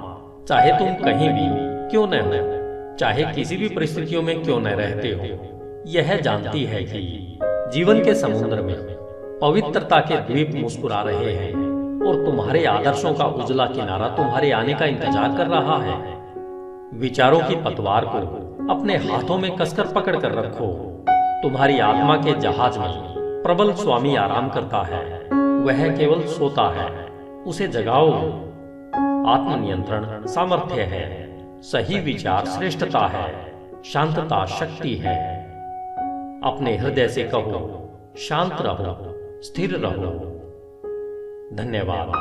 Speaker 1: चाहे तुम कहीं भी क्यों न हो, चाहे किसी भी परिस्थितियों में क्यों न रहते हो, यह जानती है कि जीवन के समुद्र में पवित्रता के द्वीप मुस्कुरा रहे हैं और तुम्हारे आदर्शों का उजला किनारा तुम्हारे आने का इंतजार कर रहा है। विचारों की पतवार को अपने हाथों में कसकर पकड़ कर रखो। तुम्हारी आत्मा के जहाज में प्रबल स्वामी आराम करता है, वह केवल सोता है, उसे जगाओ। आत्मनियंत्रण सामर्थ्य है, सही विचार श्रेष्ठता है, शांतता शक्ति है। अपने हृदय से कहो, शांत रहो, स्थिर रहो। धन्यवाद।